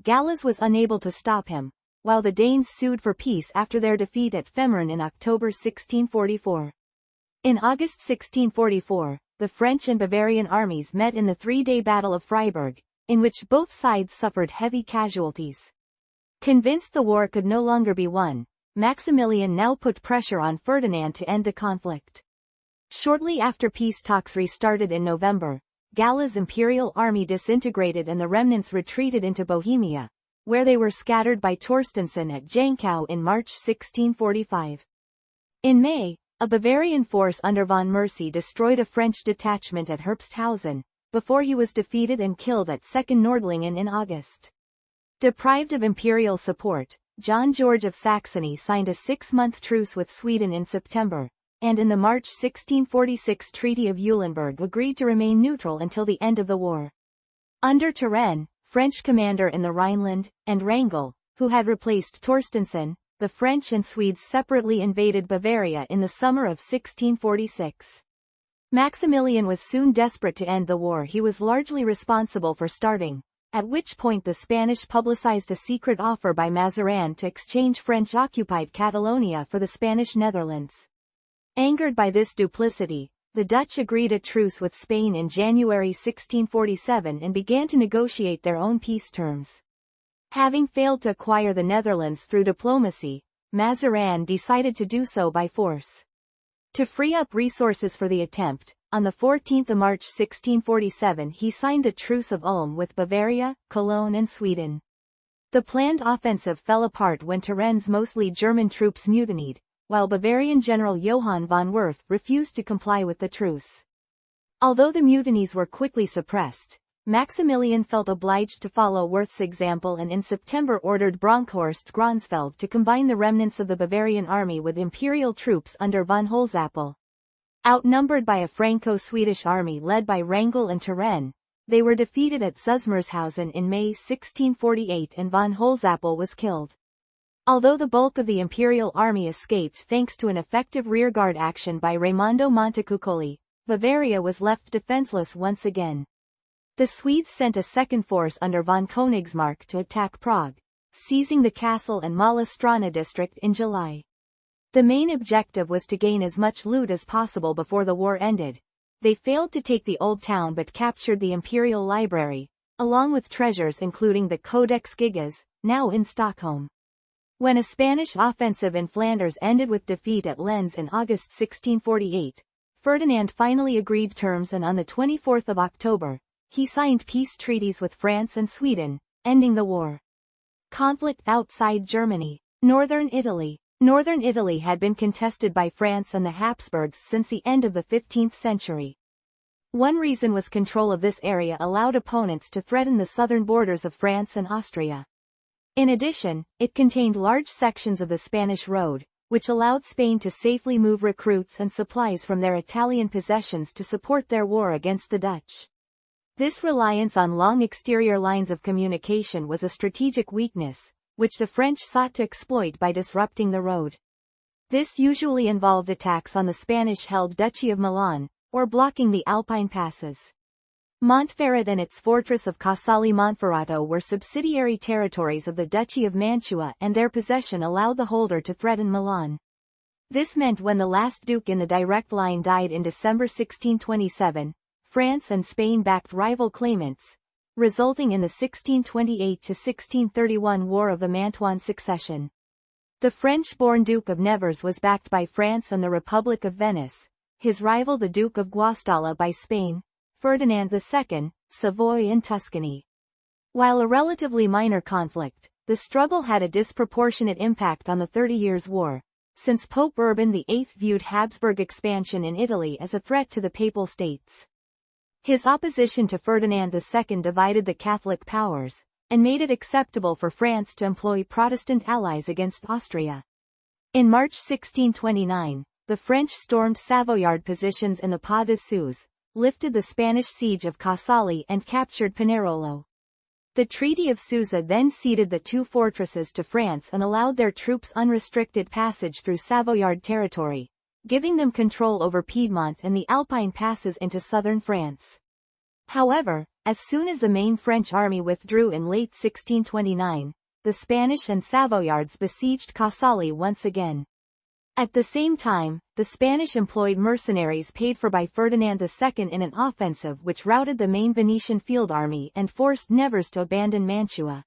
Gallas was unable to stop him, while the Danes sued for peace after their defeat at Femern in October 1644. In August 1644, the French and Bavarian armies met in the 3-day Battle of Freiburg, in which both sides suffered heavy casualties. Convinced the war could no longer be won, Maximilian now put pressure on Ferdinand to end the conflict. Shortly after peace talks restarted in November, Gallas' imperial army disintegrated and the remnants retreated into Bohemia, where they were scattered by Torstenson at Jankow in March 1645. In May, a Bavarian force under von Mercy destroyed a French detachment at Herbsthausen, before he was defeated and killed at Second Nordlingen in August. Deprived of imperial support, John George of Saxony signed a 6-month truce with Sweden in September, and in the March 1646 Treaty of Eulenburg agreed to remain neutral until the end of the war. Under Turenne, French commander in the Rhineland, and Wrangel, who had replaced Torstenson, the French and Swedes separately invaded Bavaria in the summer of 1646. Maximilian was soon desperate to end the war he was largely responsible for starting, at which point the Spanish publicized a secret offer by Mazarin to exchange French-occupied Catalonia for the Spanish Netherlands. Angered by this duplicity, the Dutch agreed a truce with Spain in January 1647 and began to negotiate their own peace terms. Having failed to acquire the Netherlands through diplomacy, Mazarin decided to do so by force. To free up resources for the attempt, on 14 March 1647 he signed the Truce of Ulm with Bavaria, Cologne and Sweden. The planned offensive fell apart when Turenne's mostly German troops mutinied, while Bavarian General Johann von Werth refused to comply with the truce. Although the mutinies were quickly suppressed, Maximilian felt obliged to follow Werth's example and in September ordered Bronkhorst Gronsfeld to combine the remnants of the Bavarian army with imperial troops under von Holzappel. Outnumbered by a Franco-Swedish army led by Wrangel and Turenne, they were defeated at Susmarshausen in May 1648 and von Holzappel was killed. Although the bulk of the imperial army escaped thanks to an effective rearguard action by Raimondo Montecuccoli, Bavaria was left defenseless once again. The Swedes sent a second force under von Königsmarck to attack Prague, seizing the castle and Malastrana district in July. The main objective was to gain as much loot as possible before the war ended. They failed to take the old town but captured the imperial library, along with treasures including the Codex Gigas, now in Stockholm. When a Spanish offensive in Flanders ended with defeat at Lens in August 1648, Ferdinand finally agreed terms and on 24 October, he signed peace treaties with France and Sweden, ending the war. Conflict outside Germany. Northern Italy. Northern Italy had been contested by France and the Habsburgs since the end of the 15th century. One reason was control of this area allowed opponents to threaten the southern borders of France and Austria. In addition, it contained large sections of the Spanish Road, which allowed Spain to safely move recruits and supplies from their Italian possessions to support their war against the Dutch. This reliance on long exterior lines of communication was a strategic weakness, which the French sought to exploit by disrupting the road. This usually involved attacks on the Spanish-held Duchy of Milan, or blocking the Alpine passes. Montferrat and its fortress of Casale Monferrato were subsidiary territories of the Duchy of Mantua, and their possession allowed the holder to threaten Milan. This meant when the last duke in the direct line died in December 1627, France and Spain backed rival claimants, resulting in the 1628–1631 War of the Mantuan Succession. The French-born Duke of Nevers was backed by France and the Republic of Venice, his rival the Duke of Guastalla by Spain, Ferdinand II, Savoy and Tuscany. While a relatively minor conflict, the struggle had a disproportionate impact on the 30 Years' War, since Pope Urban VIII viewed Habsburg expansion in Italy as a threat to the Papal States. His opposition to Ferdinand II divided the Catholic powers, and made it acceptable for France to employ Protestant allies against Austria. In March 1629, the French stormed Savoyard positions in the Pas de Sous, lifted the Spanish siege of Casale and captured Pinerolo. The Treaty of Susa then ceded the two fortresses to France and allowed their troops unrestricted passage through Savoyard territory, giving them control over Piedmont and the Alpine passes into southern France. However, as soon as the main French army withdrew in late 1629, the Spanish and Savoyards besieged Casale once again. At the same time, the Spanish employed mercenaries paid for by Ferdinand II in an offensive which routed the main Venetian field army and forced Nevers to abandon Mantua.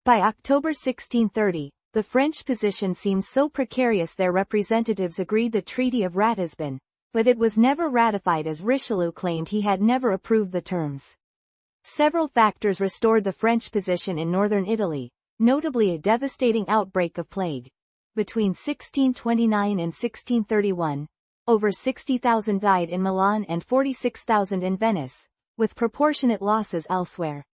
By October 1630, the French position seemed so precarious their representatives agreed the Treaty of Ratisbon, but it was never ratified as Richelieu claimed he had never approved the terms. Several factors restored the French position in northern Italy, notably a devastating outbreak of plague. Between 1629 and 1631, over 60,000 died in Milan and 46,000 in Venice, with proportionate losses elsewhere.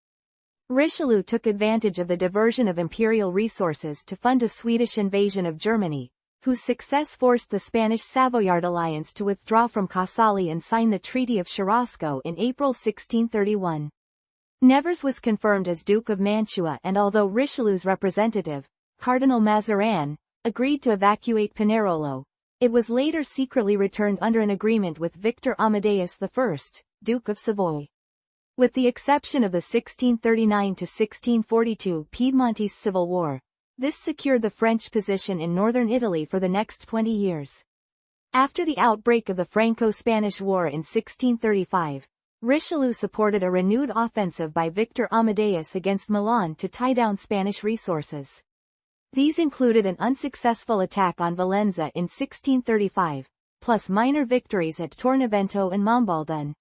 Richelieu took advantage of the diversion of imperial resources to fund a Swedish invasion of Germany, whose success forced the Spanish-Savoyard alliance to withdraw from Casale and sign the Treaty of Cherasco in April 1631. Nevers was confirmed as Duke of Mantua, and although Richelieu's representative, Cardinal Mazarin, agreed to evacuate Pinerolo, it was later secretly returned under an agreement with Victor Amadeus I, Duke of Savoy. With the exception of the 1639–1642 Piedmontese Civil War, this secured the French position in northern Italy for the next 20 years. After the outbreak of the Franco-Spanish War in 1635, Richelieu supported a renewed offensive by Victor Amadeus against Milan to tie down Spanish resources. These included an unsuccessful attack on Valenza in 1635, plus minor victories at Tornavento and Mombaldon.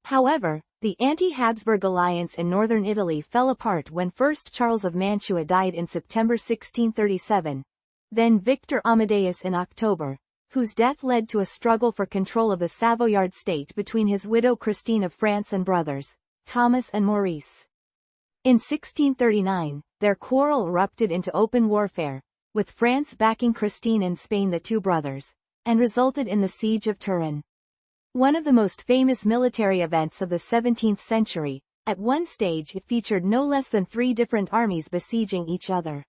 However, the anti-Habsburg alliance in northern Italy fell apart when first Charles of Mantua died in September 1637, then Victor Amadeus in October, whose death led to a struggle for control of the Savoyard state between his widow Christine of France and brothers, Thomas and Maurice. In 1639, their quarrel erupted into open warfare, with France backing Christine and Spain the two brothers, and resulted in the Siege of Turin. One of the most famous military events of the 17th century, at one stage it featured no less than 3 different armies besieging each other.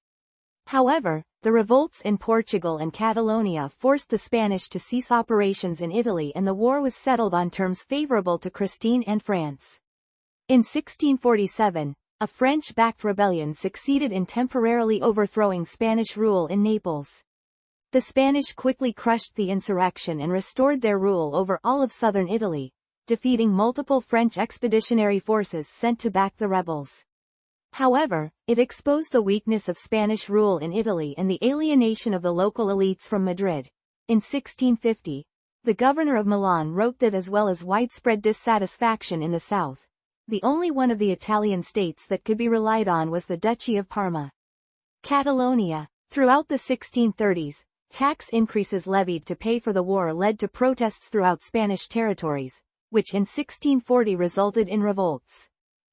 However, the revolts in Portugal and Catalonia forced the Spanish to cease operations in Italy and the war was settled on terms favorable to Christine and France. In 1647, a French-backed rebellion succeeded in temporarily overthrowing Spanish rule in Naples. The Spanish quickly crushed the insurrection and restored their rule over all of southern Italy, defeating multiple French expeditionary forces sent to back the rebels. However, it exposed the weakness of Spanish rule in Italy and the alienation of the local elites from Madrid. In 1650, the governor of Milan wrote that as well as widespread dissatisfaction in the south, the only one of the Italian states that could be relied on was the Duchy of Parma. Catalonia. Throughout the 1630s, Tax increases levied to pay for the war led to protests throughout Spanish territories, which in 1640 resulted in revolts.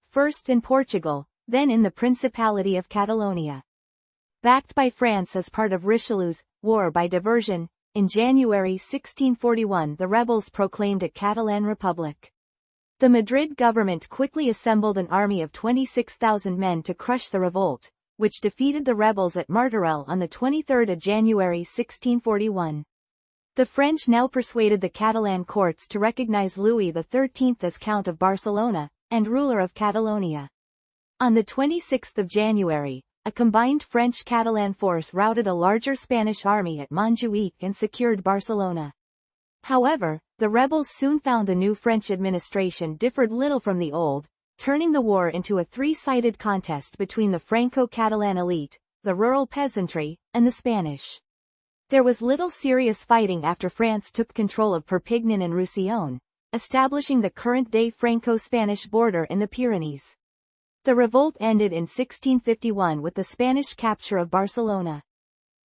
First in Portugal, then in the Principality of Catalonia. Backed by France as part of Richelieu's war by diversion, in January 1641 the rebels proclaimed a Catalan republic. The Madrid government quickly assembled an army of 26,000 men to crush the revolt, which defeated the rebels at Martorell on 23 January 1641. The French now persuaded the Catalan courts to recognize Louis XIII as Count of Barcelona, and ruler of Catalonia. On 26 January, a combined French-Catalan force routed a larger Spanish army at Montjuic and secured Barcelona. However, the rebels soon found the new French administration differed little from the old, turning the war into a three-sided contest between the Franco-Catalan elite, the rural peasantry, and the Spanish. There was little serious fighting after France took control of Perpignan and Roussillon, establishing the current-day Franco-Spanish border in the Pyrenees. The revolt ended in 1651 with the Spanish capture of Barcelona.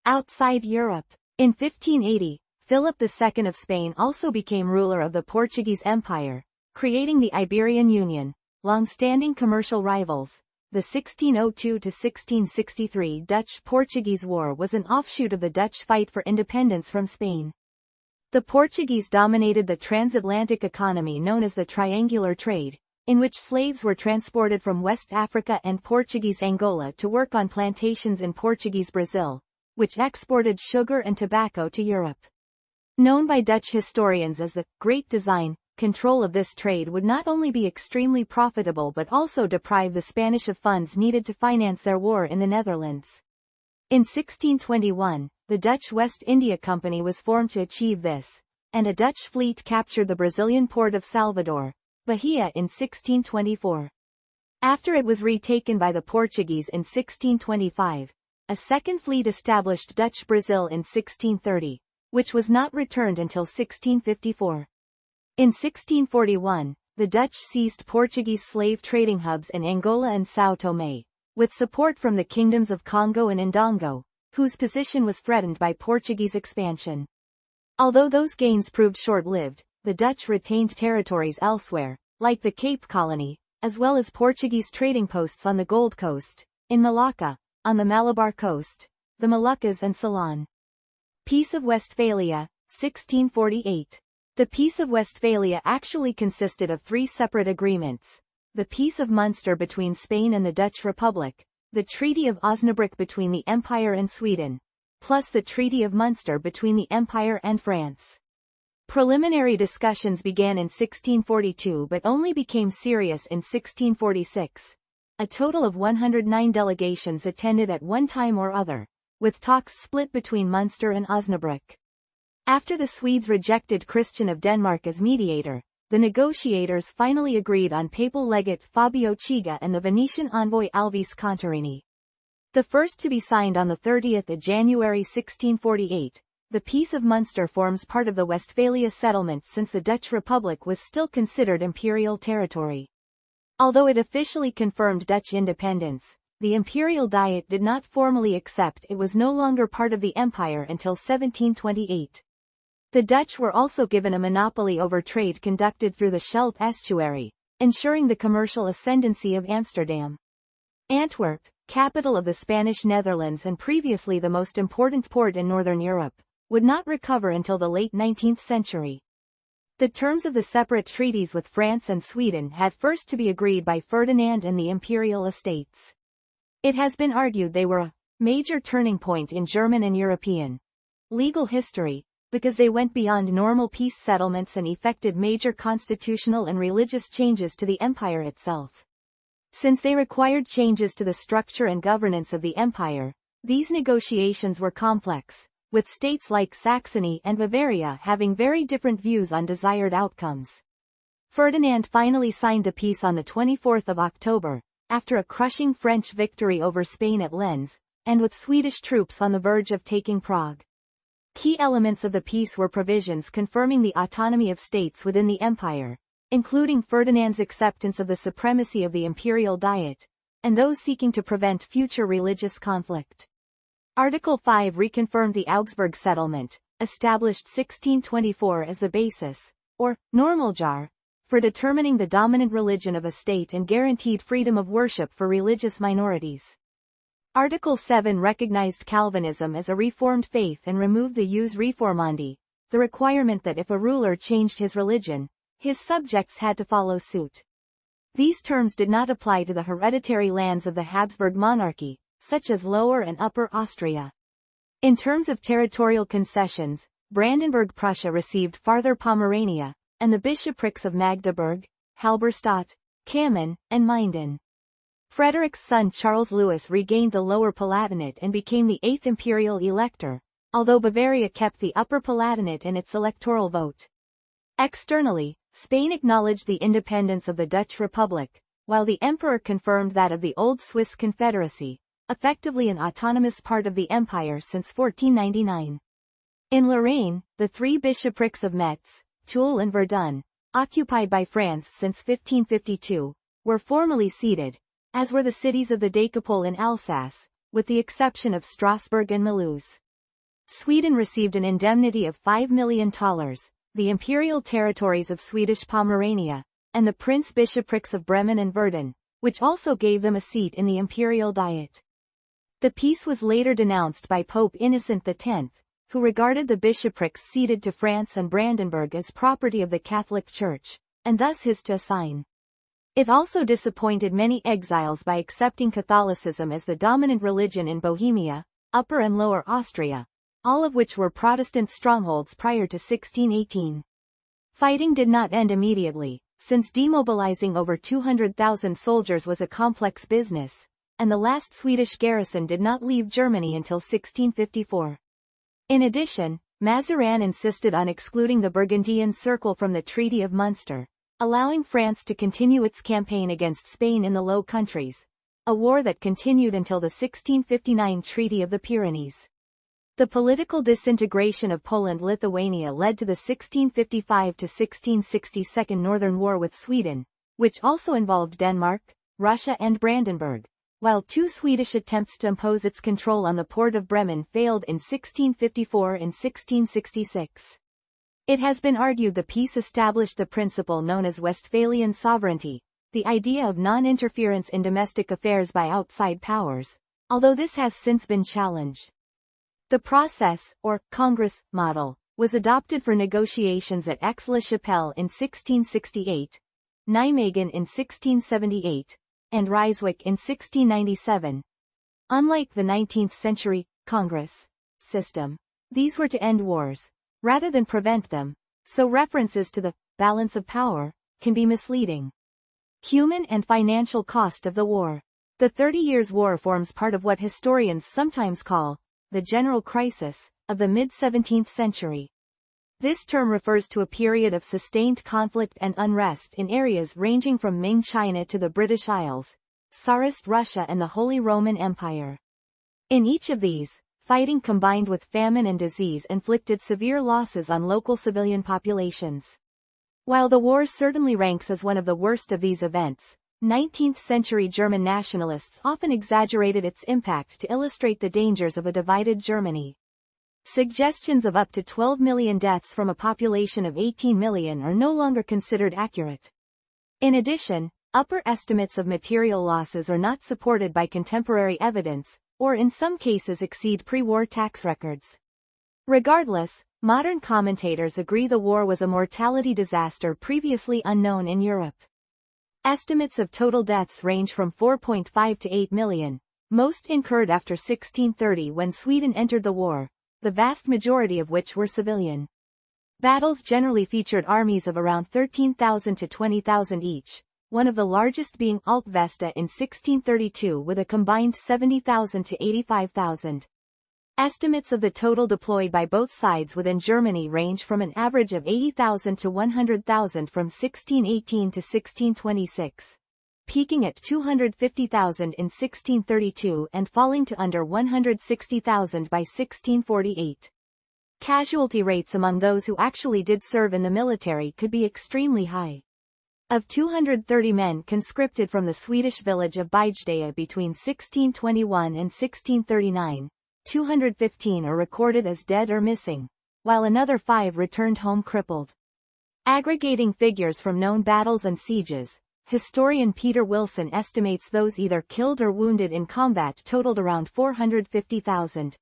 Outside Europe, in 1580, Philip II of Spain also became ruler of the Portuguese Empire, creating the Iberian Union, long-standing commercial rivals. The 1602–1663 Dutch-Portuguese War was an offshoot of the Dutch fight for independence from Spain. The Portuguese dominated the transatlantic economy known as the triangular trade, in which slaves were transported from West Africa and Portuguese Angola to work on plantations in Portuguese Brazil, which exported sugar and tobacco to Europe. Known by Dutch historians as the Great Design, control of this trade would not only be extremely profitable but also deprive the Spanish of funds needed to finance their war in the Netherlands. In 1621, the Dutch West India Company was formed to achieve this, and a Dutch fleet captured the Brazilian port of Salvador, Bahia in 1624. After it was retaken by the Portuguese in 1625, a second fleet established Dutch Brazil in 1630, which was not returned until 1654. In 1641, the Dutch seized Portuguese slave trading hubs in Angola and São Tomé, with support from the kingdoms of Congo and Ndongo, whose position was threatened by Portuguese expansion. Although those gains proved short-lived, the Dutch retained territories elsewhere, like the Cape Colony, as well as Portuguese trading posts on the Gold Coast, in Malacca, on the Malabar Coast, the Moluccas and Ceylon. Peace of Westphalia, 1648. The Peace of Westphalia actually consisted of three separate agreements: the Peace of Munster between Spain and the Dutch Republic, the Treaty of Osnabrück between the Empire and Sweden, plus the Treaty of Munster between the Empire and France. Preliminary discussions began in 1642 but only became serious in 1646. A total of 109 delegations attended at one time or other, with talks split between Munster and Osnabrück. After the Swedes rejected Christian of Denmark as mediator, the negotiators finally agreed on papal legate Fabio Chiga and the Venetian envoy Alvise Contarini. The first to be signed on 30 January 1648, the Peace of Munster forms part of the Westphalia settlement since the Dutch Republic was still considered imperial territory. Although it officially confirmed Dutch independence, the Imperial Diet did not formally accept it was no longer part of the empire until 1728. The Dutch were also given a monopoly over trade conducted through the Scheldt estuary, ensuring the commercial ascendancy of Amsterdam. Antwerp, capital of the Spanish Netherlands and previously the most important port in northern Europe, would not recover until the late 19th century. The terms of the separate treaties with France and Sweden had first to be agreed by Ferdinand and the imperial estates. It has been argued they were a major turning point in German and European legal history, because they went beyond normal peace settlements and effected major constitutional and religious changes to the empire itself. Since they required changes to the structure and governance of the empire, these negotiations were complex, with states like Saxony and Bavaria having very different views on desired outcomes. Ferdinand finally signed the peace on 24 October, after a crushing French victory over Spain at Lens, and with Swedish troops on the verge of taking Prague. Key elements of the peace were provisions confirming the autonomy of states within the empire, including Ferdinand's acceptance of the supremacy of the imperial diet, and those seeking to prevent future religious conflict. Article 5 reconfirmed the Augsburg settlement, established 1624 as the basis, or Normaljar, for determining the dominant religion of a state and guaranteed freedom of worship for religious minorities. Article 7 recognized Calvinism as a reformed faith and removed the jus reformandi, the requirement that if a ruler changed his religion, his subjects had to follow suit. These terms did not apply to the hereditary lands of the Habsburg monarchy, such as Lower and Upper Austria. In terms of territorial concessions, Brandenburg-Prussia received Farther Pomerania, and the bishoprics of Magdeburg, Halberstadt, Kamen, and Minden. Frederick's son Charles Louis regained the Lower Palatinate and became the 8th imperial elector, although Bavaria kept the Upper Palatinate and its electoral vote. Externally, Spain acknowledged the independence of the Dutch Republic, while the emperor confirmed that of the old Swiss Confederacy, effectively an autonomous part of the empire since 1499. In Lorraine, the three bishoprics of Metz, Toul and Verdun, occupied by France since 1552, were formally ceded, as were the cities of the Decapole in Alsace, with the exception of Strasbourg and Mulhouse. Sweden received an indemnity of $5 million, the imperial territories of Swedish Pomerania, and the prince-bishoprics of Bremen and Verden, which also gave them a seat in the imperial diet. The peace was later denounced by Pope Innocent X, who regarded the bishoprics ceded to France and Brandenburg as property of the Catholic Church, and thus his to assign. It also disappointed many exiles by accepting Catholicism as the dominant religion in Bohemia, Upper and Lower Austria, all of which were Protestant strongholds prior to 1618. Fighting did not end immediately, since demobilizing over 200,000 soldiers was a complex business, and the last Swedish garrison did not leave Germany until 1654. In addition, Mazarin insisted on excluding the Burgundian Circle from the Treaty of Munster, allowing France to continue its campaign against Spain in the Low Countries, a war that continued until the 1659 Treaty of the Pyrenees. The political disintegration of Poland-Lithuania led to the 1655–1660 Northern War with Sweden, which also involved Denmark, Russia and Brandenburg, while two Swedish attempts to impose its control on the port of Bremen failed in 1654 and 1666. It has been argued the peace established the principle known as Westphalian sovereignty, the idea of non-interference in domestic affairs by outside powers, although this has since been challenged. The process, or Congress, model, was adopted for negotiations at Aix-la-Chapelle in 1668, Nijmegen in 1678, and Ryswick in 1697. Unlike the 19th-century Congress system, these were to end wars, rather than prevent them, so references to the balance of power can be misleading. Human and financial cost of the war. The 30 Years' War forms part of what historians sometimes call the general crisis of the mid-17th century. This term refers to a period of sustained conflict and unrest in areas ranging from Ming China to the British Isles, Tsarist Russia and the Holy Roman Empire. In each of these, fighting combined with famine and disease inflicted severe losses on local civilian populations. While the war certainly ranks as one of the worst of these events, 19th-century German nationalists often exaggerated its impact to illustrate the dangers of a divided Germany. Suggestions of up to 12 million deaths from a population of 18 million are no longer considered accurate. In addition, upper estimates of material losses are not supported by contemporary evidence, or in some cases exceed pre-war tax records. Regardless, modern commentators agree the war was a mortality disaster previously unknown in Europe. Estimates of total deaths range from 4.5 to 8 million, most incurred after 1630 when Sweden entered the war, the vast majority of which were civilian. Battles generally featured armies of around 13,000 to 20,000 each, one of the largest being Altvesta in 1632 with a combined 70,000 to 85,000. Estimates of the total deployed by both sides within Germany range from an average of 80,000 to 100,000 from 1618 to 1626, peaking at 250,000 in 1632 and falling to under 160,000 by 1648. Casualty rates among those who actually did serve in the military could be extremely high. Of 230 men conscripted from the Swedish village of Bygdøy between 1621 and 1639, 215 are recorded as dead or missing, while another 5 returned home crippled. Aggregating figures from known battles and sieges, historian Peter Wilson estimates those either killed or wounded in combat totaled around 450,000.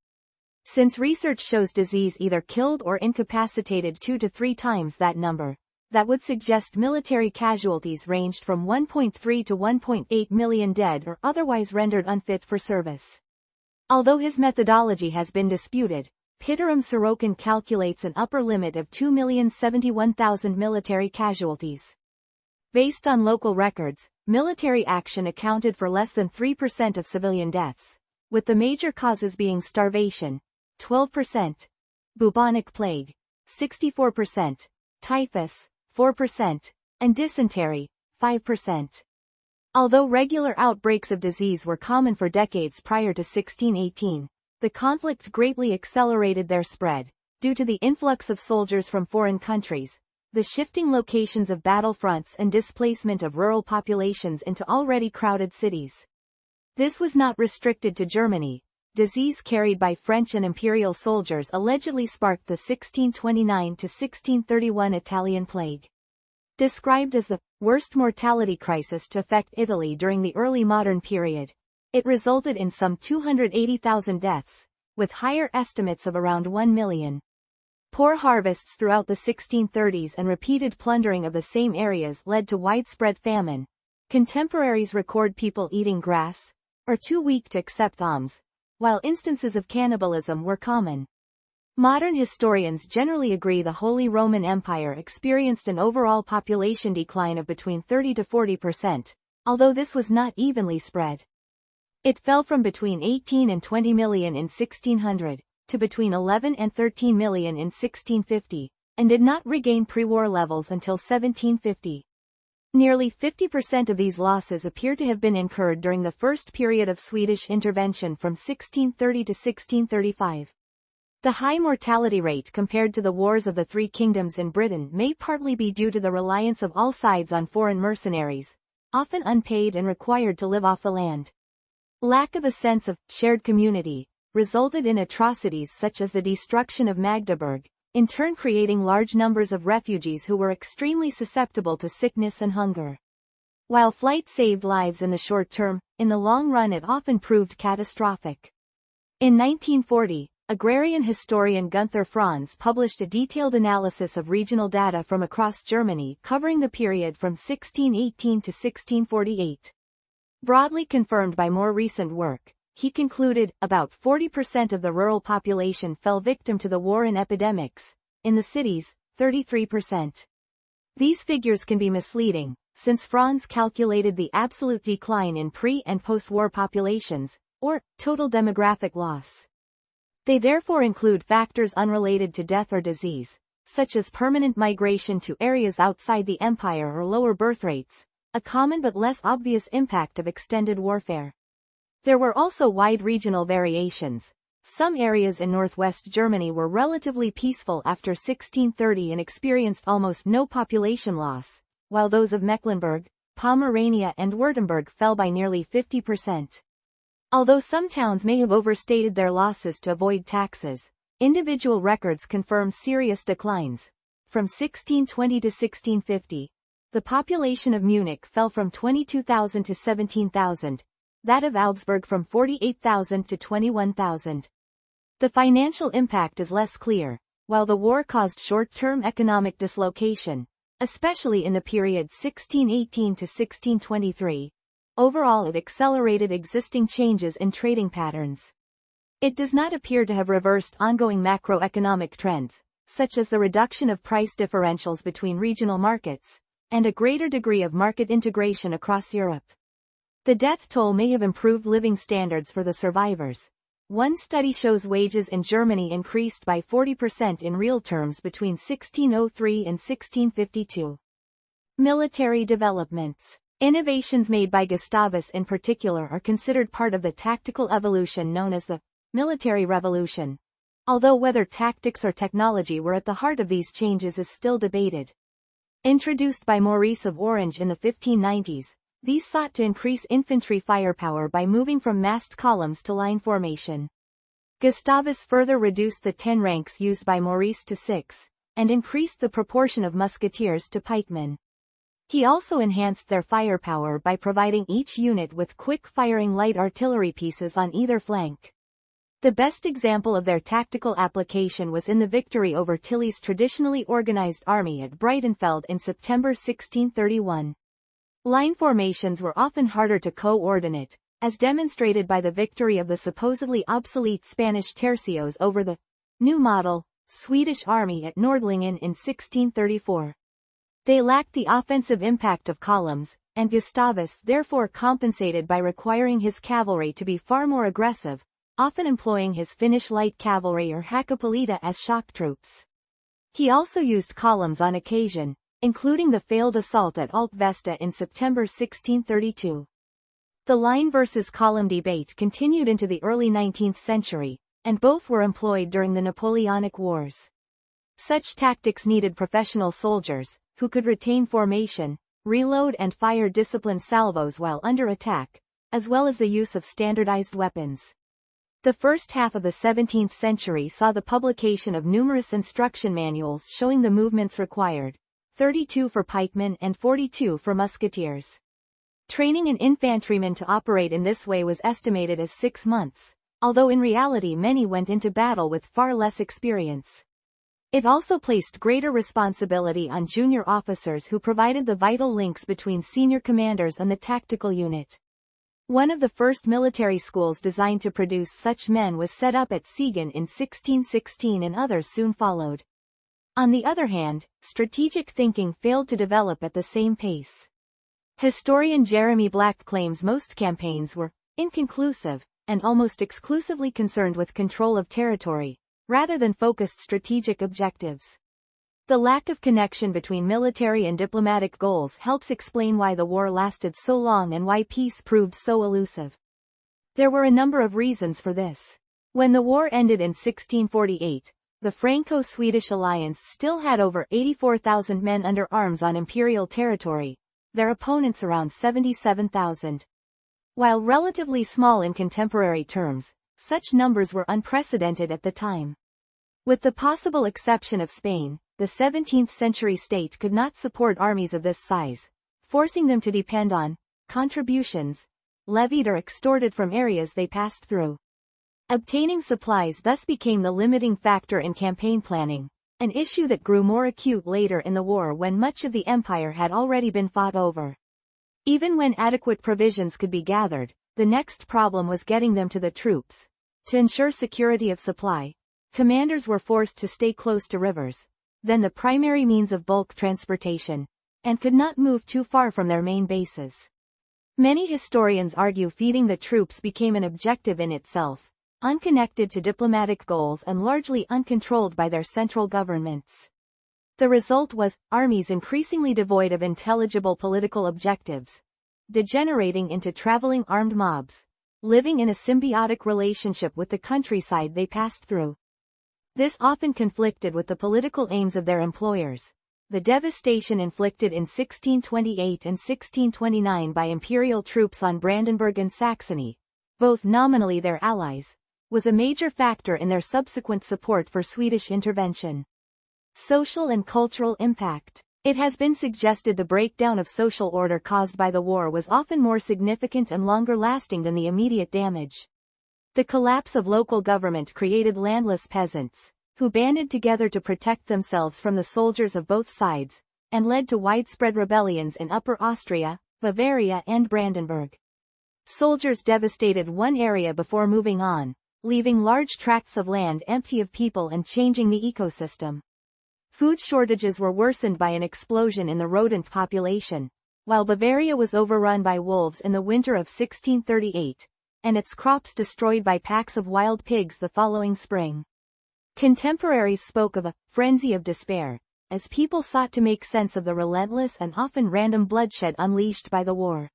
Since research shows disease either killed or incapacitated 2 to 3 times that number, that would suggest military casualties ranged from 1.3 to 1.8 million dead or otherwise rendered unfit for service. Although his methodology has been disputed, Pitteram Sorokin calculates an upper limit of 2,071,000 military casualties. Based on local records, military action accounted for less than 3% of civilian deaths, with the major causes being starvation, 12%, bubonic plague, 64%, typhus, 4%, and dysentery, 5%. Although regular outbreaks of disease were common for decades prior to 1618, the conflict greatly accelerated their spread, due to the influx of soldiers from foreign countries, the shifting locations of battle fronts and displacement of rural populations into already crowded cities. This was not restricted to Germany. Disease carried by French and imperial soldiers allegedly sparked the 1629–1631 Italian plague. Described as the worst mortality crisis to affect Italy during the early modern period, it resulted in some 280,000 deaths, with higher estimates of around 1 million. Poor harvests throughout the 1630s and repeated plundering of the same areas led to widespread famine. Contemporaries record people eating grass, or too weak to accept alms, while instances of cannibalism were common. Modern historians generally agree the Holy Roman Empire experienced an overall population decline of between 30 to 40%, although this was not evenly spread. It fell from between 18 and 20 million in 1600, to between 11 and 13 million in 1650, and did not regain pre-war levels until 1750. Nearly 50% of these losses appear to have been incurred during the first period of Swedish intervention from 1630 to 1635. The high mortality rate compared to the wars of the Three Kingdoms in Britain may partly be due to the reliance of all sides on foreign mercenaries, often unpaid and required to live off the land. Lack of a sense of shared community resulted in atrocities such as the destruction of Magdeburg, in turn creating large numbers of refugees who were extremely susceptible to sickness and hunger. While flight saved lives in the short term, in the long run it often proved catastrophic. In 1940, agrarian historian Gunther Franz published a detailed analysis of regional data from across Germany covering the period from 1618 to 1648. Broadly confirmed by more recent work, he concluded, about 40% of the rural population fell victim to the war and epidemics. In the cities, 33%. These figures can be misleading, since Franz calculated the absolute decline in pre- and post-war populations, or total demographic loss. They therefore include factors unrelated to death or disease, such as permanent migration to areas outside the empire or lower birth rates, a common but less obvious impact of extended warfare. There were also wide regional variations. Some areas in northwest Germany were relatively peaceful after 1630 and experienced almost no population loss, while those of Mecklenburg, Pomerania and Württemberg fell by nearly 50%. Although some towns may have overstated their losses to avoid taxes, individual records confirm serious declines. From 1620 to 1650, the population of Munich fell from 22,000 to 17,000, that of Augsburg from 48,000 to 21,000. The financial impact is less clear. While the war caused short-term economic dislocation, especially in the period 1618 to 1623, overall it accelerated existing changes in trading patterns. It does not appear to have reversed ongoing macroeconomic trends, such as the reduction of price differentials between regional markets, and a greater degree of market integration across Europe. The death toll may have improved living standards for the survivors. One study shows wages in Germany increased by 40% in real terms between 1603 and 1652. Military developments. Innovations made by Gustavus in particular are considered part of the tactical evolution known as the military revolution. Although whether tactics or technology were at the heart of these changes is still debated. Introduced by Maurice of Orange in the 1590s, these sought to increase infantry firepower by moving from massed columns to line formation. Gustavus further reduced the 10 ranks used by Maurice to 6, and increased the proportion of musketeers to pikemen. He also enhanced their firepower by providing each unit with quick-firing light artillery pieces on either flank. The best example of their tactical application was in the victory over Tilly's traditionally organized army at Breitenfeld in September 1631. Line formations were often harder to coordinate, as demonstrated by the victory of the supposedly obsolete Spanish tercios over the new model Swedish army at Nordlingen in 1634. They lacked the offensive impact of columns, and Gustavus therefore compensated by requiring his cavalry to be far more aggressive, often employing his Finnish light cavalry or Hakkapeliitta as shock troops. He also used columns on occasion, including the failed assault at Alpvesta in September 1632. The line versus column debate continued into the early 19th century, and both were employed during the Napoleonic Wars. Such tactics needed professional soldiers, who could retain formation, reload and fire disciplined salvos while under attack, as well as the use of standardized weapons. The first half of the 17th century saw the publication of numerous instruction manuals showing the movements required, 32 for pikemen and 42 for musketeers. Training an infantryman to operate in this way was estimated as 6 months, although in reality many went into battle with far less experience. It also placed greater responsibility on junior officers who provided the vital links between senior commanders and the tactical unit. One of the first military schools designed to produce such men was set up at Siegen in 1616 and others soon followed. On the other hand, strategic thinking failed to develop at the same pace. Historian Jeremy Black claims most campaigns were inconclusive, and almost exclusively concerned with control of territory, rather than focused strategic objectives. The lack of connection between military and diplomatic goals helps explain why the war lasted so long and why peace proved so elusive. There were a number of reasons for this. When the war ended in 1648, the Franco-Swedish alliance still had over 84,000 men under arms on imperial territory, their opponents around 77,000. While relatively small in contemporary terms, such numbers were unprecedented at the time. With the possible exception of Spain, the 17th century state could not support armies of this size, forcing them to depend on contributions, levied or extorted from areas they passed through. Obtaining supplies thus became the limiting factor in campaign planning, an issue that grew more acute later in the war when much of the empire had already been fought over. Even when adequate provisions could be gathered, the next problem was getting them to the troops. To ensure security of supply, commanders were forced to stay close to rivers, then the primary means of bulk transportation, and could not move too far from their main bases. Many historians argue feeding the troops became an objective in itself, unconnected to diplomatic goals and largely uncontrolled by their central governments. The result was armies increasingly devoid of intelligible political objectives, degenerating into traveling armed mobs, living in a symbiotic relationship with the countryside they passed through. This often conflicted with the political aims of their employers. The devastation inflicted in 1628 and 1629 by imperial troops on Brandenburg and Saxony, both nominally their allies, was a major factor in their subsequent support for Swedish intervention. Social and cultural impact. It has been suggested the breakdown of social order caused by the war was often more significant and longer-lasting than the immediate damage. The collapse of local government created landless peasants, who banded together to protect themselves from the soldiers of both sides, and led to widespread rebellions in Upper Austria, Bavaria and Brandenburg. Soldiers devastated one area before moving on, leaving large tracts of land empty of people and changing the ecosystem. Food shortages were worsened by an explosion in the rodent population, while Bavaria was overrun by wolves in the winter of 1638, and its crops destroyed by packs of wild pigs the following spring. Contemporaries spoke of a frenzy of despair, as people sought to make sense of the relentless and often random bloodshed unleashed by the war.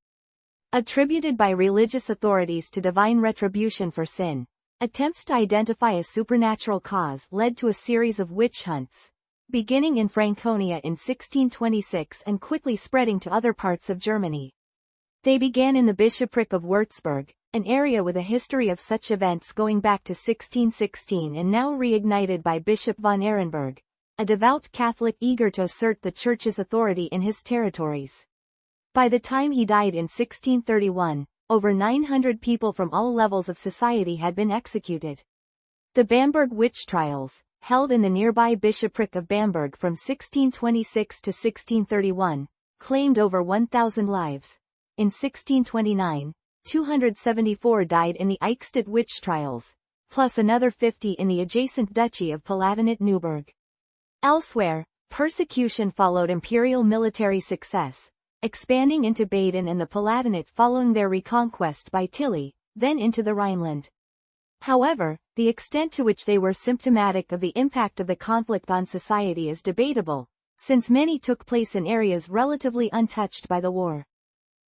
Attributed by religious authorities to divine retribution for sin, attempts to identify a supernatural cause led to a series of witch hunts, beginning in Franconia in 1626 and quickly spreading to other parts of Germany. They began in the bishopric of Würzburg, an area with a history of such events going back to 1616 and now reignited by Bishop von Ehrenberg, a devout Catholic eager to assert the Church's authority in his territories. By the time he died in 1631, over 900 people from all levels of society had been executed. The Bamberg witch trials, held in the nearby bishopric of Bamberg from 1626 to 1631, claimed over 1,000 lives. In 1629, 274 died in the Eichstätt witch trials, plus another 50 in the adjacent duchy of Palatinate-Neuburg. Elsewhere, persecution followed imperial military success, expanding into Baden and the Palatinate following their reconquest by Tilly, then into the Rhineland. However, the extent to which they were symptomatic of the impact of the conflict on society is debatable, since many took place in areas relatively untouched by the war.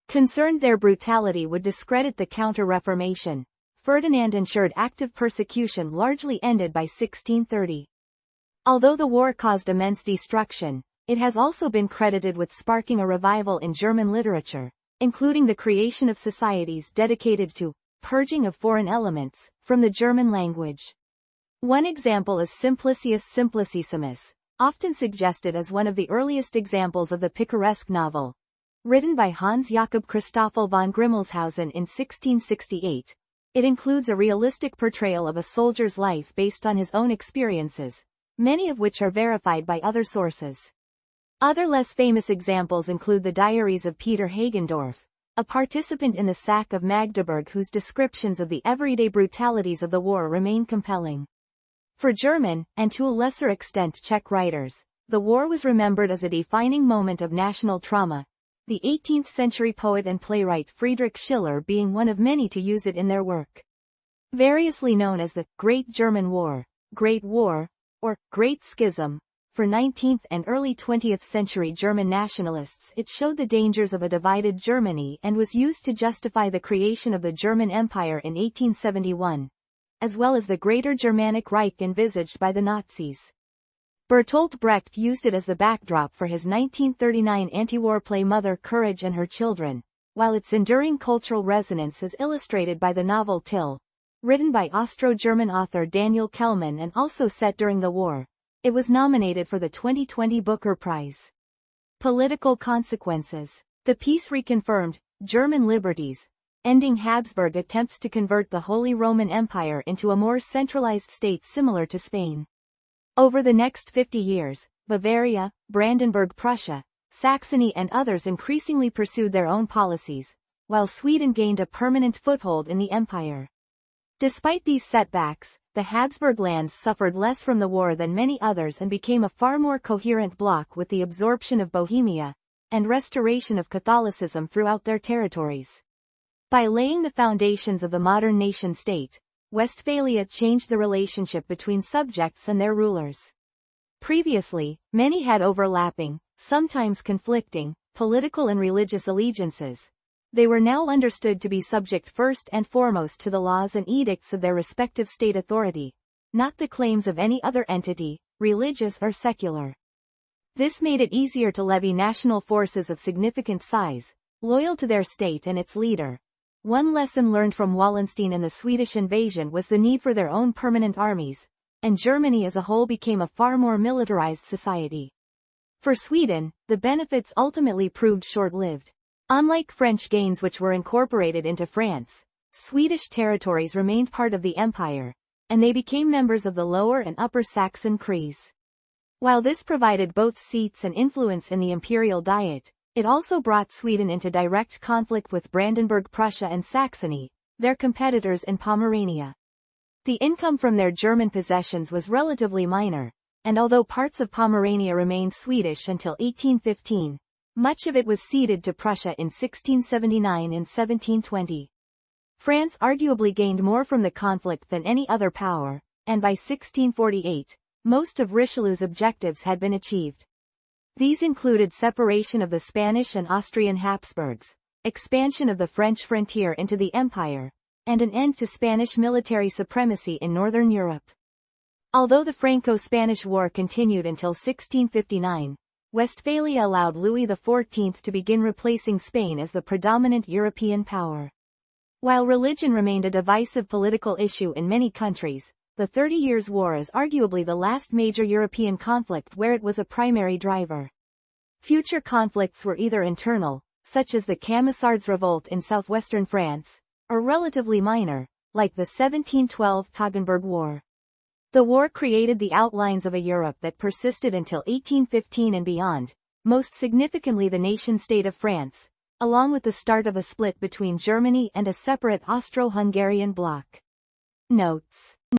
Concerned their brutality would discredit the Counter-Reformation, Ferdinand ensured active persecution largely ended by 1630. Although the war caused immense destruction, it has also been credited with sparking a revival in German literature, including the creation of societies dedicated to purging of foreign elements from the German language. One example is Simplicius Simplicissimus, often suggested as one of the earliest examples of the picaresque novel. Written by Hans Jakob Christoffel von Grimmelshausen in 1668, it includes a realistic portrayal of a soldier's life based on his own experiences, many of which are verified by other sources. Other less famous examples include the diaries of Peter Hagendorf, a participant in the sack of Magdeburg whose descriptions of the everyday brutalities of the war remain compelling. For German, and to a lesser extent Czech writers, the war was remembered as a defining moment of national trauma, the 18th-century poet and playwright Friedrich Schiller being one of many to use it in their work. Variously known as the Great German War, Great War, or Great Schism, for 19th and early 20th century German nationalists it showed the dangers of a divided Germany and was used to justify the creation of the German Empire in 1871, as well as the Greater Germanic Reich envisaged by the Nazis. Bertolt Brecht used it as the backdrop for his 1939 anti-war play Mother Courage and Her Children, while its enduring cultural resonance is illustrated by the novel Till, written by Austro-German author Daniel Kellman and also set during the war. It was nominated for the 2020 Booker Prize. Political consequences. The peace reconfirmed German liberties, ending Habsburg attempts to convert the Holy Roman Empire into a more centralized state similar to Spain. Over the next 50 years, Bavaria, Brandenburg-Prussia, Saxony and others increasingly pursued their own policies, while Sweden gained a permanent foothold in the empire. Despite these setbacks, the Habsburg lands suffered less from the war than many others and became a far more coherent bloc with the absorption of Bohemia, and restoration of Catholicism throughout their territories. By laying the foundations of the modern nation-state, Westphalia changed the relationship between subjects and their rulers. Previously, many had overlapping, sometimes conflicting, political and religious allegiances. They were now understood to be subject first and foremost to the laws and edicts of their respective state authority, not the claims of any other entity, religious or secular. This made it easier to levy national forces of significant size, loyal to their state and its leader. One lesson learned from Wallenstein and the Swedish invasion was the need for their own permanent armies, and Germany as a whole became a far more militarized society. For Sweden, the benefits ultimately proved short-lived. Unlike French gains which were incorporated into France, Swedish territories remained part of the empire, and they became members of the Lower and Upper Saxon Kreis. While this provided both seats and influence in the imperial diet, it also brought Sweden into direct conflict with Brandenburg-Prussia and Saxony, their competitors in Pomerania. The income from their German possessions was relatively minor, and although parts of Pomerania remained Swedish until 1815, much of it was ceded to Prussia in 1679 and 1720. France arguably gained more from the conflict than any other power, and by 1648, most of Richelieu's objectives had been achieved. These included separation of the Spanish and Austrian Habsburgs, expansion of the French frontier into the empire, and an end to Spanish military supremacy in northern Europe. Although the Franco-Spanish War continued until 1659, Westphalia allowed Louis XIV to begin replacing Spain as the predominant European power. While religion remained a divisive political issue in many countries, the 30 Years' War is arguably the last major European conflict where it was a primary driver. Future conflicts were either internal, such as the Camisards' revolt in southwestern France, or relatively minor, like the 1712 Toggenburg War. The war created the outlines of a Europe that persisted until 1815 and beyond, most significantly the nation-state of France, along with the start of a split between Germany and a separate Austro-Hungarian bloc. Notes